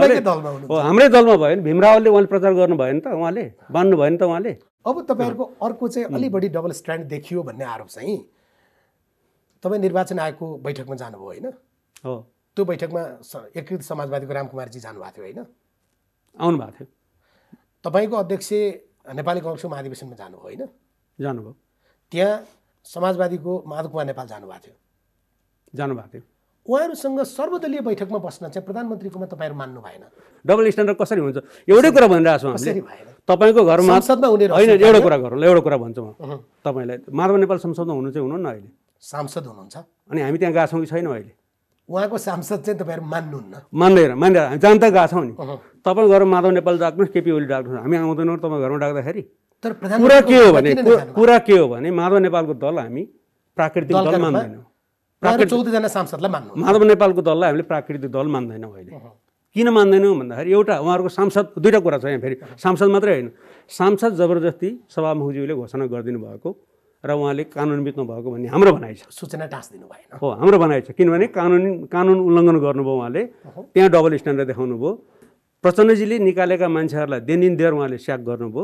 हो। हाम्रै दलमा भयो नि, भीम रावलले उहाँले प्रचार गर्नु भयो नि त, उहाँले बान्नु भयो नि त उहाँले। अब तपाईँहरूको अर्को चाहिँ अलि बढी डबल स्ट्यान्ड देखियो भन्ने आरोप चाहिँ, तपाईँ निर्वाचन आयोगको बैठकमा जानुभयो होइन? हो, त्यो बैठकमा एकीकृत समाजवादीको रामकुमारजी जानुभएको थियो होइन? आउनु भएको थियो। तपाईँको अध्यक्ष नेपाली कङ्ग्रेसको महाधिवेशनमा जानुभयो होइन? जानुभयो। त्यहाँ समाजवादीको माधव कुमार नेपाल जानुभएको थियो। उहाँहरूसँग सर्वदलीय बैठकमा बस्न चाहिँ प्रधानमन्त्रीकोमा तपाईँहरू मान्नु भएन। डबल स्ट्यान्डर्ड कसरी हुन्छ? एउटै कुरा भनिरहेको छु हामीले। तपाईँको घरमा संसदमा उनीहरू होइन, एउटा कुरा गरौँ, एउटा कुरा भन्छु म तपाईँलाई। माधव नेपाल संसदमा हुनु चाहिँ हुनुहुन्न अहिले? सांसद हुनुहुन्छ। अनि हामी त्यहाँ गएको छौँ कि छैनौँ अहिले? उहाँको सांसद चाहिँ तपाईँहरू मान्नुहुन्न? मान्दैन, हामी जान त गएको छौँ नि। तपाईँ घरमा माधव नेपाल डाक्नुहोस्, केपी ओली डाक्नुहोस्, हामी आउँदैनौँ तपाईँ घरमा डाक्दाखेरि। तर कुरा के हो भने माधव नेपालको दल हामी प्राकृतिक दल मान्दैनौँ। 14जना सांसदलाई मान्नु। माधव नेपालको दललाई हामीले प्राकृतिक दल मान्दैनौँ अहिले। किन मान्दैनौँ भन्दाखेरि एउटा उहाँहरूको सांसद, दुईवटा कुरा छ यहाँ फेरि। सांसद मात्रै होइन, सांसद जबरजस्ती सभामुखज्यूले घोषणा गरिदिनु भएको र उहाँले कानुनविद नभएको भन्ने हाम्रो भनाइ छ। सूचना टाँसिदिनु भएन हो, हाम्रो भनाइ छ। किनभने कानुन उल्लङ्घन गर्नुभयो उहाँले, त्यहाँ डबल स्ट्यान्डर्ड देखाउनु भयो। प्रचण्डजीले निकालेका मान्छेहरूलाई दिन देर उहाँले स्याक गर्नुभयो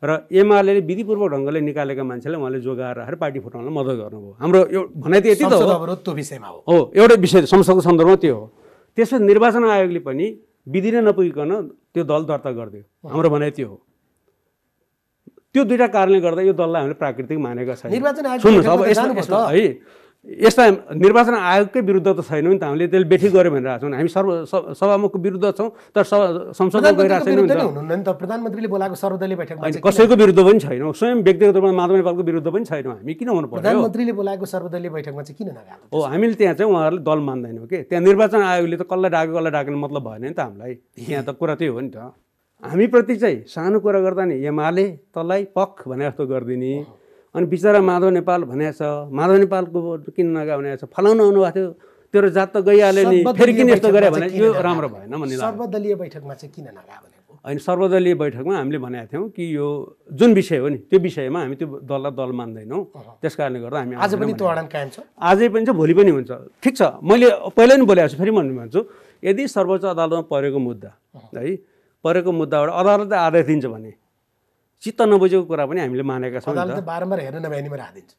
र एमाले विधिपूर्वक ढङ्गले निकालेका मान्छेलाई उहाँले जोगाएर राखेर पार्टी फुटाउनलाई मद्दत गर्नुभयो। हाम्रो भनाइ त यति त हो। त्यो विषयमा हो, एउटै विषय संसदको सन्दर्भमा त्यो हो। त्यसपछि निर्वाचन आयोगले पनि विधि नै नपुगिकन त्यो दल दर्ता गरिदियो। हाम्रो भनाइ त्यो हो। त्यो दुईवटा कारणले गर्दा यो दललाई हामीले प्राकृतिक मानेका छैन। सुन्नुहोस्, अब यस्ता निर्वाचन आयोगकै विरुद्ध त छैनौँ नि त हामीले, त्यसले बेठी गऱ्यो भनेर आएको छौँ। हामी सभामुखको विरुद्ध छौँ, तर संसदमा गइरहेको छैनौँ नि त। प्रधानमन्त्रीले बोलाएको सर्वदलीय बैठकमा कसैको विरुद्ध पनि छैनौँ, स्वयं व्यक्तिगत रूपमा माधव नेपालको विरुद्ध पनि छैनौँ हामी। किन हुनु पर्यो? प्रधानमन्त्रीले बोलाएको सर्वदलीय बैठकमा चाहिँ किन नगएको? हो, हामीले त्यहाँ चाहिँ उहाँहरूले दल मान्दैनौँ कि त्यहाँ निर्वाचन आयोगले त कसलाई डाक्ने मतलब भएन नि त हामीलाई। यहाँ त कुरा त्यही हो नि त। हामीप्रति चाहिँ सानो कुरा गर्दा नि एमाले तँलाई पख भने जस्तो गरिदिने, अनि बिचरा माधव नेपाल भनेको छ, माधव नेपालको किन नगा भनेको छ, फलाउनु आउनुभएको थियो, तेरो जात त गइहाल्यो नि, फेरि किन यस्तो गरे भने यो राम्रो भएन भन्ने लाग्यो। सर्वदलीय बैठकमा चाहिँ किन नगा भनेको? होइन, सर्वदलीय बैठकमा हामीले भनेका थियौँ कि यो जुन विषय हो नि त्यो विषयमा हामी त्यो दललाई दल मान्दैनौँ। त्यस कारणले गर्दा हामी आज पनि त्यो अडान कायम छ। आजै पनि छ, भोलि पनि हुन्छ। ठिक छ, मैले पहिल्यै पनि बोलेको छु, फेरि भन्छु, यदि सर्वोच्च अदालतमा परेको मुद्दा है, परेको मुद्दाबाट अदालतले आदेश दिन्छ भने चित्त नबुझेको कुरा पनि हामीले मानेका छौँ। बारम्बार हेर्न नभ्याइनेमा राखिदिन्छ,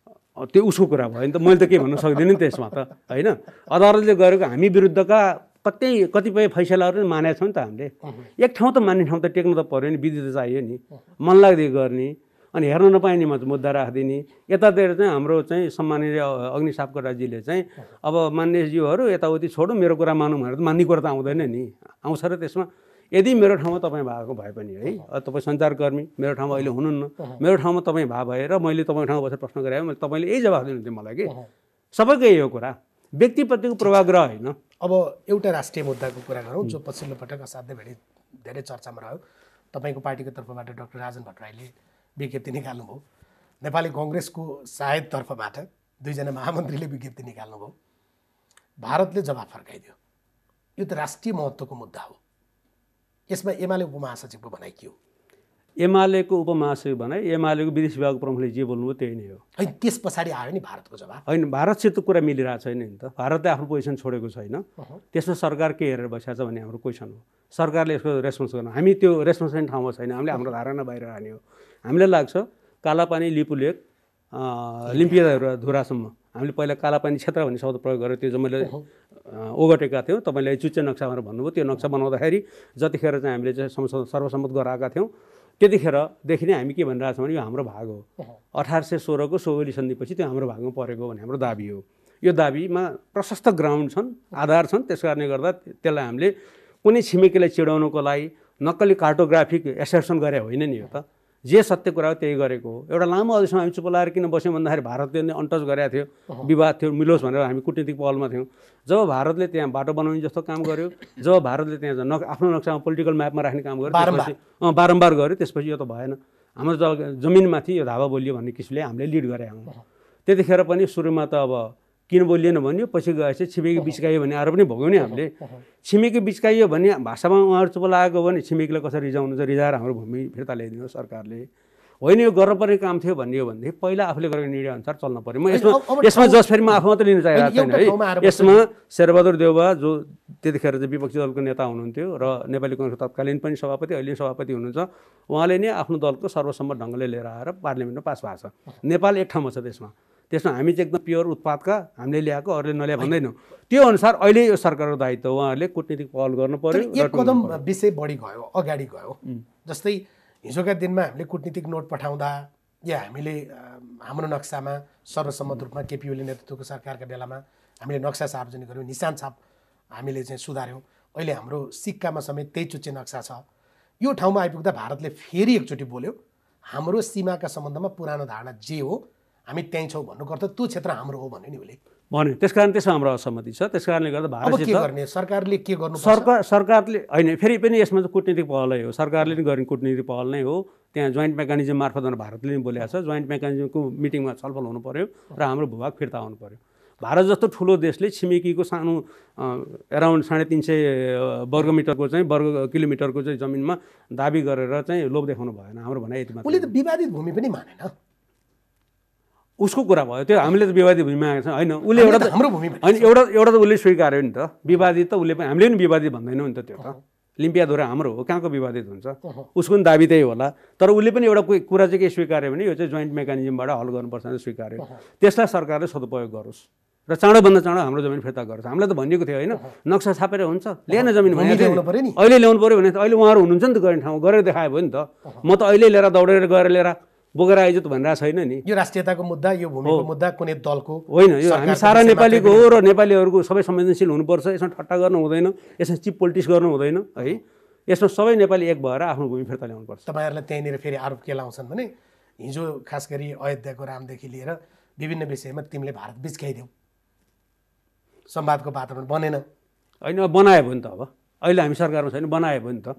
त्यो उसको कुरा भयो नि त। मैले त के भन्न सक्दिनँ नि त्यसमा त, होइन। अदालतले गरेको हामी विरुद्धका कतिपय फैसलाहरू पनि मानेका छौँ नि त हामीले। एक ठाउँ त मान्ने ठाउँ त टेक्नु त पऱ्यो नि, विधि त चाहियो नि, मन लाग्दै गर्ने, अनि हेर्न नपाइनेमा मुद्दा राखिदिने। यतातिर चाहिँ हाम्रो चाहिँ सम्माननीय अग्नि सापकोटाजीले चाहिँ अब मान्यज्यूहरू यताउति छोडौँ, मेरो कुरा मानौँ भनेर त मान्ने कुरा त आउँदैन नि, आउँछ र त्यसमा। यदि मेरो ठाउँमा तपाईँ भएको भए पनि है, तपाईँ सञ्चारकर्मी मेरो ठाउँमा अहिले हुनुहुन्न, मेरो ठाउँमा तपाईँ भएर मैले तपाईँको ठाउँमा बसेर प्रश्न गरेँ, मैले तपाईँले यही जवाफ दिनुहुन्थ्यो मलाई कि सबैको यही हो कुरा, व्यक्तिप्रतिको पूर्वाग्रह होइन। अब एउटा राष्ट्रिय मुद्दाको कुरा गरौँ जो पछिल्लो पटक असाध्यै धेरै चर्चामा रह्यो। तपाईँको पार्टीको तर्फबाट डाक्टर राजन भट्टराईले विज्ञप्ति निकाल्नुभयो, नेपाली कङ्ग्रेसको सायद तर्फबाट 2जना महामन्त्रीले विज्ञप्ति निकाल्नुभयो, भारतले जवाफ फर्काइदियो। यो त राष्ट्रिय महत्त्वको मुद्दा हो। यसमा एमाले उपमहासचिवको भनाइ के हो? एमालेको उपमहासचिव भनाइ, एमालेको विदेश विभागको प्रमुखले जे बोल्नुभयो त्यही नै हो। होइन, त्यस पछाडि आयो नि भारतको जवाफ। होइन, भारतसित कुरा मिलिरहेको छैन नि त। भारतले आफ्नो पोजिसन छोडेको छैन, त्यसमा सरकार के हेरेर बसेको छ भन्ने हाम्रो क्वेसन हो। सरकारले यसको रेस्पोन्स गर्नु, हामी त्यो रेस्पोन्स गर्ने ठाउँमा छैन। हामीले हाम्रो धारणा बाहिर हाल्ने हो। हामीलाई लाग्छ कालापानी लिपुलेक लिम्पिया धुरासम्म हामीले पहिला कालापानी क्षेत्र भन्ने शब्द प्रयोग गरेर त्यो चाहिँ मैले ओगटेका थियौँ। तपाईँले चुच्चे नक्सा भनेर भन्नुभयो। त्यो नक्सा बनाउँदाखेरि जतिखेर चाहिँ हामीले चाहिँ सर्वसम्मत गराएका थियौँ, त्यतिखेरदेखि नै हामी के भनिरहेको छौँ भने यो हाम्रो भाग हो। 1816 को सोगोली सन्धिपछि त्यो हाम्रो भागमा परेको भन्ने हाम्रो दाबी हो। यो दाबीमा प्रशस्त ग्राउन्ड छन्, आधार छन्। त्यस कारणले गर्दा त्यसलाई हामीले कुनै छिमेकीलाई चिडाउनको लागि नक्कली कार्टोग्राफिक एसर्सन गरे होइन नि। यो त जे सत्य कुरा हो त्यही गरेको हो। एउटा लामो अवधिसम्म हामी चुप लाएर किन बस्यौँ भन्दाखेरि भारतले नै अनटच गरेको थियो, विवाद थियो, मिलोस् भनेर हामी कूटनीतिक पहलमा थियौँ। जब भारतले त्यहाँ बाटो बनाउने जस्तो काम गर्यो, जब भारतले त्यहाँ आफ्नो नक्सामा पोलिटिकल म्यापमा राख्ने काम गर्यो, बारम्बार गर्यो, त्यसपछि यो त भएन। हाम्रो जमिनमाथि यो धावा बोलियो भन्ने किसिमले हामीले लिड गरे हौँ। त्यतिखेर पनि सुरुमा त अब किन बोलिएन भन्यो, पछि गएपछि छिमेकी बिचकाइयो भन्ने आरोप पनि भोग्यौँ नि हामीले। छिमेकी बिचकाइयो भन्ने भाषामा उहाँहरू चुप लागेको भने छिमेकीलाई कसरी रिजाउनुहुन्छ, रिजाएर हाम्रो भूमि फिर्ता ल्याइदिनु सरकारले, होइन यो गर्नुपर्ने काम थियो भन्ने हो भनेदेखि पहिला आफूले गरेको निर्णय अनुसार चल्न पऱ्यो। म यसमा जस फेरि म आफू मात्रै लिन चाहेको छैन है। यसमा शेरबहादुर देउवा जो त्यतिखेर चाहिँ विपक्षी दलको नेता हुनुहुन्थ्यो र नेपाली कङ्ग्रेसको तत्कालीन पनि सभापति, अहिले सभापति हुनुहुन्छ, उहाँले नै आफ्नो दलको सर्वसम्मत ढङ्गले लिएर आएर पार्लियामेन्टमा पास भएको छ। नेपाल एक ठाउँमा छ। त्यसमा हामी चाहिँ एकदम प्योर उत्पादका हामीले ल्याएको, अरूले नल्याए भन्दैनौँ। त्यो अनुसार अहिले यो सरकारको दायित्व, उहाँहरूले कूटनीतिक पहल गर्नु पर्यो। एक कदम विषय बढी गयो, अगाडि गयो। जस्तै हिजोका दिनमा हामीले कूटनीतिक नोट पठाउँदा या हामीले हाम्रो नक्सामा सर्वसम्मत रूपमा केपी ओली नेतृत्वको सरकारका बेलामा हामीले नक्सा सार्वजनिक गऱ्यौँ, निशान छाप हामीले चाहिँ सुधार्यौँ। अहिले हाम्रो सिक्कामा समेत त्यही चुच्चे नक्सा छ। यो ठाउँमा आइपुग्दा भारतले फेरि एकचोटि बोल्यो, हाम्रो सीमाका सम्बन्धमा पुरानो धारणा जे हो हामी त्यहीँ छौँ भन्नुपर्छ, त्यो क्षेत्र हाम्रो हो भन्यो नि उसले भन्यो। त्यसकारण त्यसमा हाम्रो असहमति छ। त्यसकारणले गर्दा भारतले के गर्ने, सरकारले के गर्नु, सरकारले होइन, फेरि पनि यसमा चाहिँ कूटनीतिक पहलै हो, सरकारले नि गर्ने कूटनीतिक पहल नै हो। त्यहाँ जोइन्ट मेकानिजम मार्फत भारतले नि बोलेको छ, जोइन्ट मेकानिजमको मिटिङमा छलफल हुनु पर्यो र हाम्रो भूभाग फिर्ता हुनु पर्यो। भारत जस्तो ठुलो देशले छिमेकीको सानो एराउन्ड 350 वर्ग किलोमिटरको चाहिँ जमिनमा दाबी गरेर चाहिँ लोभ देखाउनु भएन। हाम्रो भनाइ यति मात्र। उसले त विवादित भूमि पनि मानेन, उसको कुरा भयो त्यो। हामीले त विवादित भूमि मागेको छ होइन, उसले एउटा हाम्रो भूमि होइन, एउटा त उसले स्वीकार्यो नि त। विवादित त उसले पनि, हामीले पनि विवादित भन्दैनौँ नि त। त्यो त लिम्पियाधुरा हाम्रो हो, कहाँको विवादित हुन्छ, उसको पनि दाबी त्यही होला। तर उसले पनि एउटा कुरा चाहिँ के स्वीकार्यो भने यो चाहिँ जोइन्ट मेकानिजमबाट हल गर्नुपर्छ भनेर स्वीकार्यो। त्यसलाई सरकारले सदुपयोग गरोस् र चाँडोभन्दा चाँडो हाम्रो जमिन फिर्ता गरोस्। हामीलाई त भनिएको थियो होइन, नक्सा छापेर हुन्छ, ल्याएन जमिन भनेको थियो। अहिले ल्याउनु पऱ्यो भने अहिले उहाँहरू हुनुहुन्छ नि त गर्ने ठाउँ, गरेर देखायो भयो नि त। म त अहिले लिएर दौडेर गएर लिएर बोकेर आइज त भनिरहेको छैन नि। यो राष्ट्रियताको मुद्दा, यो भूमिको मुद्दा कुनै दलको होइन, यो हामी सारा नेपालीको हो र नेपालीहरूको सबै संवेदनशील हुनुपर्छ। यसमा ठट्टा गर्नु हुँदैन, यसमा चिप पोलिटिक्स गर्नु हुँदैन है। यसमा सबै नेपाली एक भएर आफ्नो भूमि फिर्ता ल्याउनुपर्छ। तपाईँहरूलाई त्यहीँनिर फेरि आरोप के लाउँछन् भने हिजो खास गरी अयोध्याको रामदेखि लिएर विभिन्न विषयमा तिमीले भारत बीच खाइदेऊ, संवादको वातावरण बनेन। होइन, बनायो भयो नि त। अब अहिले हामी सरकारमा छैन, बनायो भयो नि त।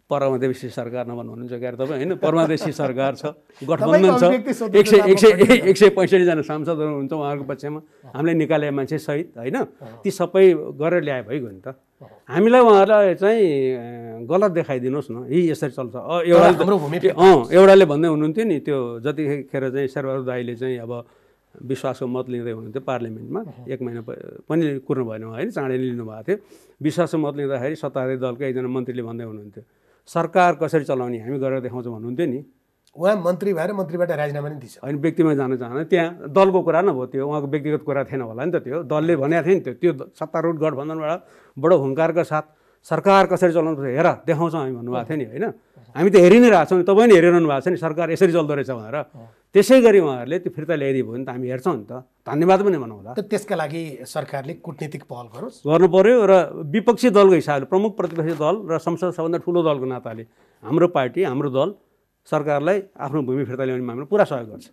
परमादेशी सरकार नभन्नुहुन्छ क्यारे तपाईँ होइन, परमादेशी सरकार छ, गठबन्धन छ, 165 जना सांसदहरू हुन्छ उहाँहरूको पक्षमा, हामीले निकाले मान्छे सहित होइन, ती सबै गरेर ल्याए भइगयो नि त। हामीलाई उहाँहरूलाई चाहिँ गलत देखाइदिनुहोस् न, यही यसरी चल्छ। एउटाले भन्दै हुनुहुन्थ्यो नि, त्यो जतिखेर चाहिँ शेरबहादुर दाइले चाहिँ अब विश्वासको मत लिँदै हुनुहुन्थ्यो पार्लियामेन्टमा, 1 महिना पनि कुर्नु भएन होइन, चाँडै लिनुभएको थियो। विश्वासको मत लिँदाखेरि सत्ताधारी दलको एकजना मन्त्रीले भन्दै हुनुहुन्थ्यो सरकार कसरी चलाउने हामी गरेर देखाउँछौँ भन्नुहुन्थ्यो नि। उहाँ मन्त्री भएर मन्त्रीबाट राजीनामा नि दिन्छ। होइन, व्यक्तिमा जान चाहन्न, त्यहाँ दलको कुरा न भयो, त्यो उहाँको व्यक्तिगत कुरा थिएन होला नि त। त्यो दलले भनेको थियो नि, त्यो सत्तारूढ गठबन्धनबाट बडो हुङ्कारका साथ सरकार कसरी चलाउनु पर्छ हेर देखाउँछौँ हामी भन्नुभएको थियो नि होइन। हामी त हेरि नै रहेछौँ, तपाईँ नि हेरिरहनु भएको छ नि सरकार यसरी चल्दो रहेछ भनेर। त्यसै गरी उहाँहरूले त्यो फिर्ता ल्याइदियो भयो नि त, हामी हेर्छौँ नि त, धन्यवाद पनि भनौँला। त्यसका लागि सरकारले कूटनीतिक पहल गर्नु पर्यो र विपक्षी दलको हिसाबले, प्रमुख प्रतिपक्षी दल र संसद सबभन्दा ठुलो दलको नाताले हाम्रो पार्टी, हाम्रो दल सरकारलाई आफ्नो भूमि फिर्ता ल्याउनेमा हाम्रो पुरा सहयोग गर्छ।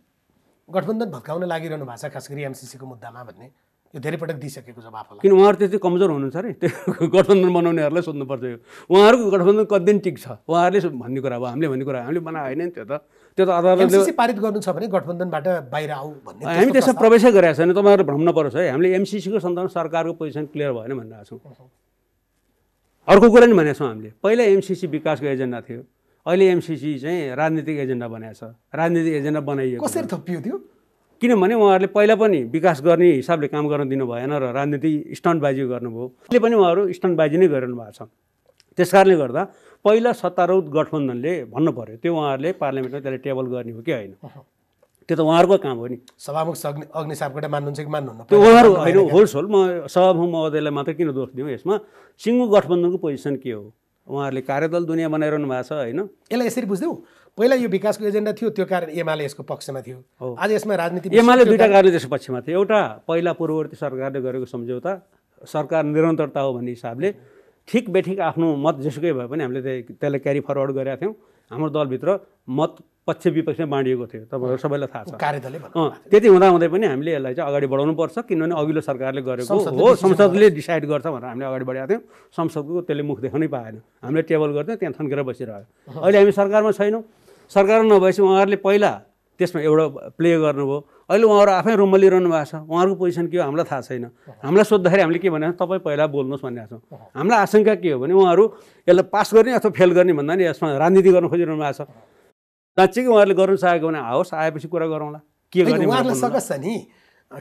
गठबन्धन भत्काउन लागिरहनु भएको छ, खास गरी एमसिसीको मुद्दामा भन्ने यो धेरै पटक दिइसकेको जवाफ होला। किन उहाँहरू त्यति कमजोर हुनुहुन्छ अरे, त्यो गठबन्धन बनाउनेहरूलाई सोध्नुपर्छ। यो उहाँहरूको गठबन्धन कति दिन टिक्छ उहाँहरूले भन्ने कुरा हो, हामीले भन्ने कुरा हामीले बनाएको होइन नि। त्यो त अदालतले एमसिसी पारित गर्नु छ भने गठबन्धनबाट बाहिर आऊ भन्ने हामी त्यसमा प्रवेशै गरेका छैन। तपाईँहरू भ्रम नपरोस् है, हामीले एमसिसीको सन्दर्भमा सरकारको पोजिसन क्लियर भएन भनिरहेको छौँ। अर्को कुरा नि भनेको छौँ हामीले, पहिला एमसिसी विकासको एजेन्डा थियो, अहिले एमसिसी चाहिँ राजनीतिक एजेन्डा बनाएको छ। राजनीतिक एजेन्डा बनाइयो कसरी थपियो त्यो? किनभने उहाँहरूले पहिला पनि विकास गर्ने हिसाबले काम गर्न दिनु भएन र राजनीति स्टन्टबाजी गर्नुभयो। अहिले पनि उहाँहरू स्टन्टबाजी नै गरिरहनु भएको छ। त्यस कारणले गर्दा पहिला सत्तारूढ गठबन्धनले भन्नु पर्यो, त्यो उहाँहरूले पार्लियामेन्टमा त्यसलाई टेबल गर्ने हो कि होइन, त्यो त उहाँहरूको काम हो नि। सभामुख अग्नि सापकोटा मान्नुहुन्छ कि मान्नुहुन्न? त्यो उहाँहरू होइन, होल म सभामुख महोदयलाई मात्र किन दोष दिउँ यसमा। सिङ्गो गठबन्धनको पोजिसन के हो, उहाँहरूले कार्यदल दुनियाँ बनाइरहनु भएको छ होइन। यसलाई यसरी बुझ्दैऊ, पहिला यो विकासको एजेन्डा थियो, त्यो कारण एमाले यसको पक्षमा थियो। आज यसमा राजनीति एमाले दुईवटा कारणले त्यसको पक्षमा थियो। एउटा पहिला पूर्ववर्ती सरकारले गरेको सम्झौता सरकार निरन्तरता हो भन्ने हिसाबले ठिक बेठिक आफ्नो मत जेसुकै भए पनि हामीले त्यसलाई क्यारी फरवर्ड गरेका थियौँ। हाम्रो दलभित्र मत पक्ष विपक्षमा बाँडिएको थियो, तपाईँहरू सबैलाई थाहा छ। कार्यदलले त्यति हुँदाहुँदै पनि हामीले यसलाई चाहिँ अगाडि बढाउनुपर्छ, किनभने अघिल्लो सरकारले गरेको हो, संसदले डिसाइड गर्छ भनेर हामीले अगाडि बढाएको थियौँ। संसदको त्यसले मुख देखाउनै पाएन, हामीले टेबल गर्थ्यौँ, त्यहाँ थन्केर बसिरह्यो। अहिले हामी सरकारमा छैनौँ, सरकारमा नभएपछि उहाँहरूले पहिला त्यसमा एउटा प्ले गर्नुभयो, अहिले उहाँहरू आफै रुममा लिइरहनु भएको छ। उहाँहरूको पोजिसन के हो हामीलाई थाहा छैन। हामीलाई सोद्धाखेरि हामीले के भनेको तपाईँ पहिला बोल्नुहोस् भनिरहेको छौँ। हामीलाई आशंका के हो भने उहाँहरू यसलाई पास गर्ने अथवा फेल गर्ने भन्दा नि यसमा राजनीति गर्न खोजिरहनु भएको छ। साँच्चै उहाँहरूले गर्नु चाहेको भने आओस्, आएपछि कुरा गरौँला के गर्ने। उहाँहरूलाई सकस छ नि,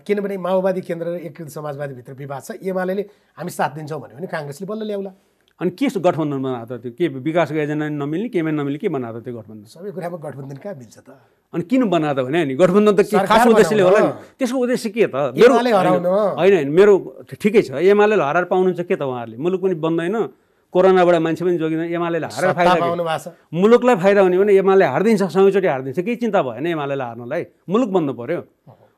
किनभने माओवादी केन्द्र र एकीकृत समाजवादीभित्र विवाद छ। एमाले हामी साथ दिन्छौँ भन्यो भने काङ्ग्रेसले बल्ल ल्याउला। अनि के गठबन्धन बनाएको त्यो के विकासको एजेन्डा नमिल्ने केमा नमिल्ने के बनाएको त्यो गठबन्धन? सबै कुरामा गठबन्धन कहाँ मिल्छ त? अनि किन बनाएको भने नि गठबन्धन त के खास उद्देश्यले होला नि? त्यसको उद्देश्य के त? एमाले हराउन होइन, मेरो ठिकै छ, एमाले हराएर पाउनुहुन्छ के त? उहाँहरूले मुलुक पनि बन्दैन, कोरोनाबाट मान्छे पनि जोगिँदैन, एमालेले हारेर फाइदा पाउनु भएको छ। मुलुकलाई फाइदा हुने भने एमाले हारिदिन्छ, सँगैचोटि हारिदिन्छ, केही चिन्ता भएन एमालेलाई हार्नलाई। मुलुक बन्नु पर्यो,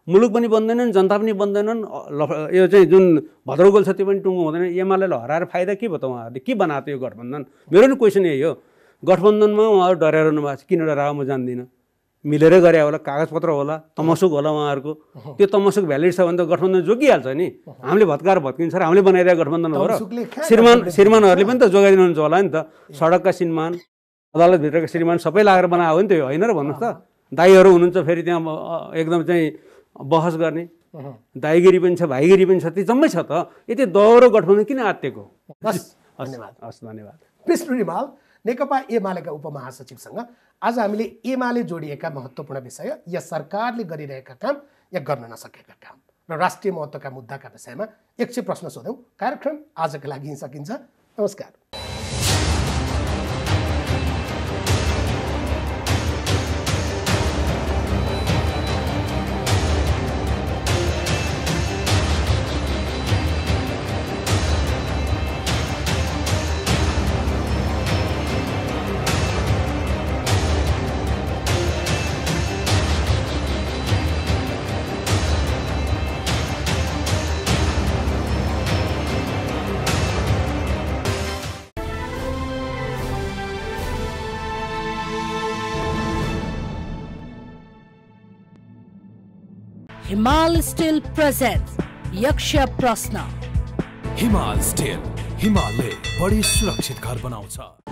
मुलुक पनि बन्दैनन्, जनता पनि बन्दैनन्, यो चाहिँ जुन भद्रगोल छ त्यो पनि टुङ्गो हुँदैन। एमालेलाई हराएर फाइदा के भयो त? उहाँहरूले के बनाएको यो गठबन्धन? मेरो पनि क्वेसन यही हो, गठबन्धनमा उहाँहरू डराइरहनु भएको छ, किन डराएको म जान्दिनँ। मिलेरै गरे होला, कागजपत्र होला, तमसुक होला उहाँहरूको। त्यो तमसुक भ्यालिड छ भने त गठबन्धन जोगिहाल्छ नि। हामीले भत्काएर भत्किन्छ र हामीले बनाइदिएको गठबन्धन हो र। श्रीमानहरूले पनि त जोगाइदिनुहुन्छ होला नि त। सडकका श्रीमान, अदालतभित्रका श्रीमान सबै लागेर बनायो हो नि त, यो होइन र भन्नुहोस् त। दाईहरू हुनुहुन्छ फेरि त्यहाँ एकदम चाहिँ बहस गर्ने, दाइगिरी पनि छ, भाइगिरी पनि छ, त्यो जम्मै छ त। यति दौरो गठबन्धन किन आत्तिएको? धन्यवाद। हस्, धन्यवाद। विष्णु रिमाल, नेकपा एमालेका उपमहासचिवसँग आज हामीले एमाले जोडिएका महत्त्वपूर्ण विषय या सरकारले गरिरहेका काम या गर्न नसकेका काम र राष्ट्रिय महत्त्वका मुद्दाका विषयमा एकछिन प्रश्न सोध्यौँ। कार्यक्रम आजका लागि सकिन्छ। नमस्कार। हिमाल स्टिल प्रेजेंट्स यक्ष प्रश्न। हिमाल स्टिल, हिमालले बढी सुरक्षित घर बनाउँछ।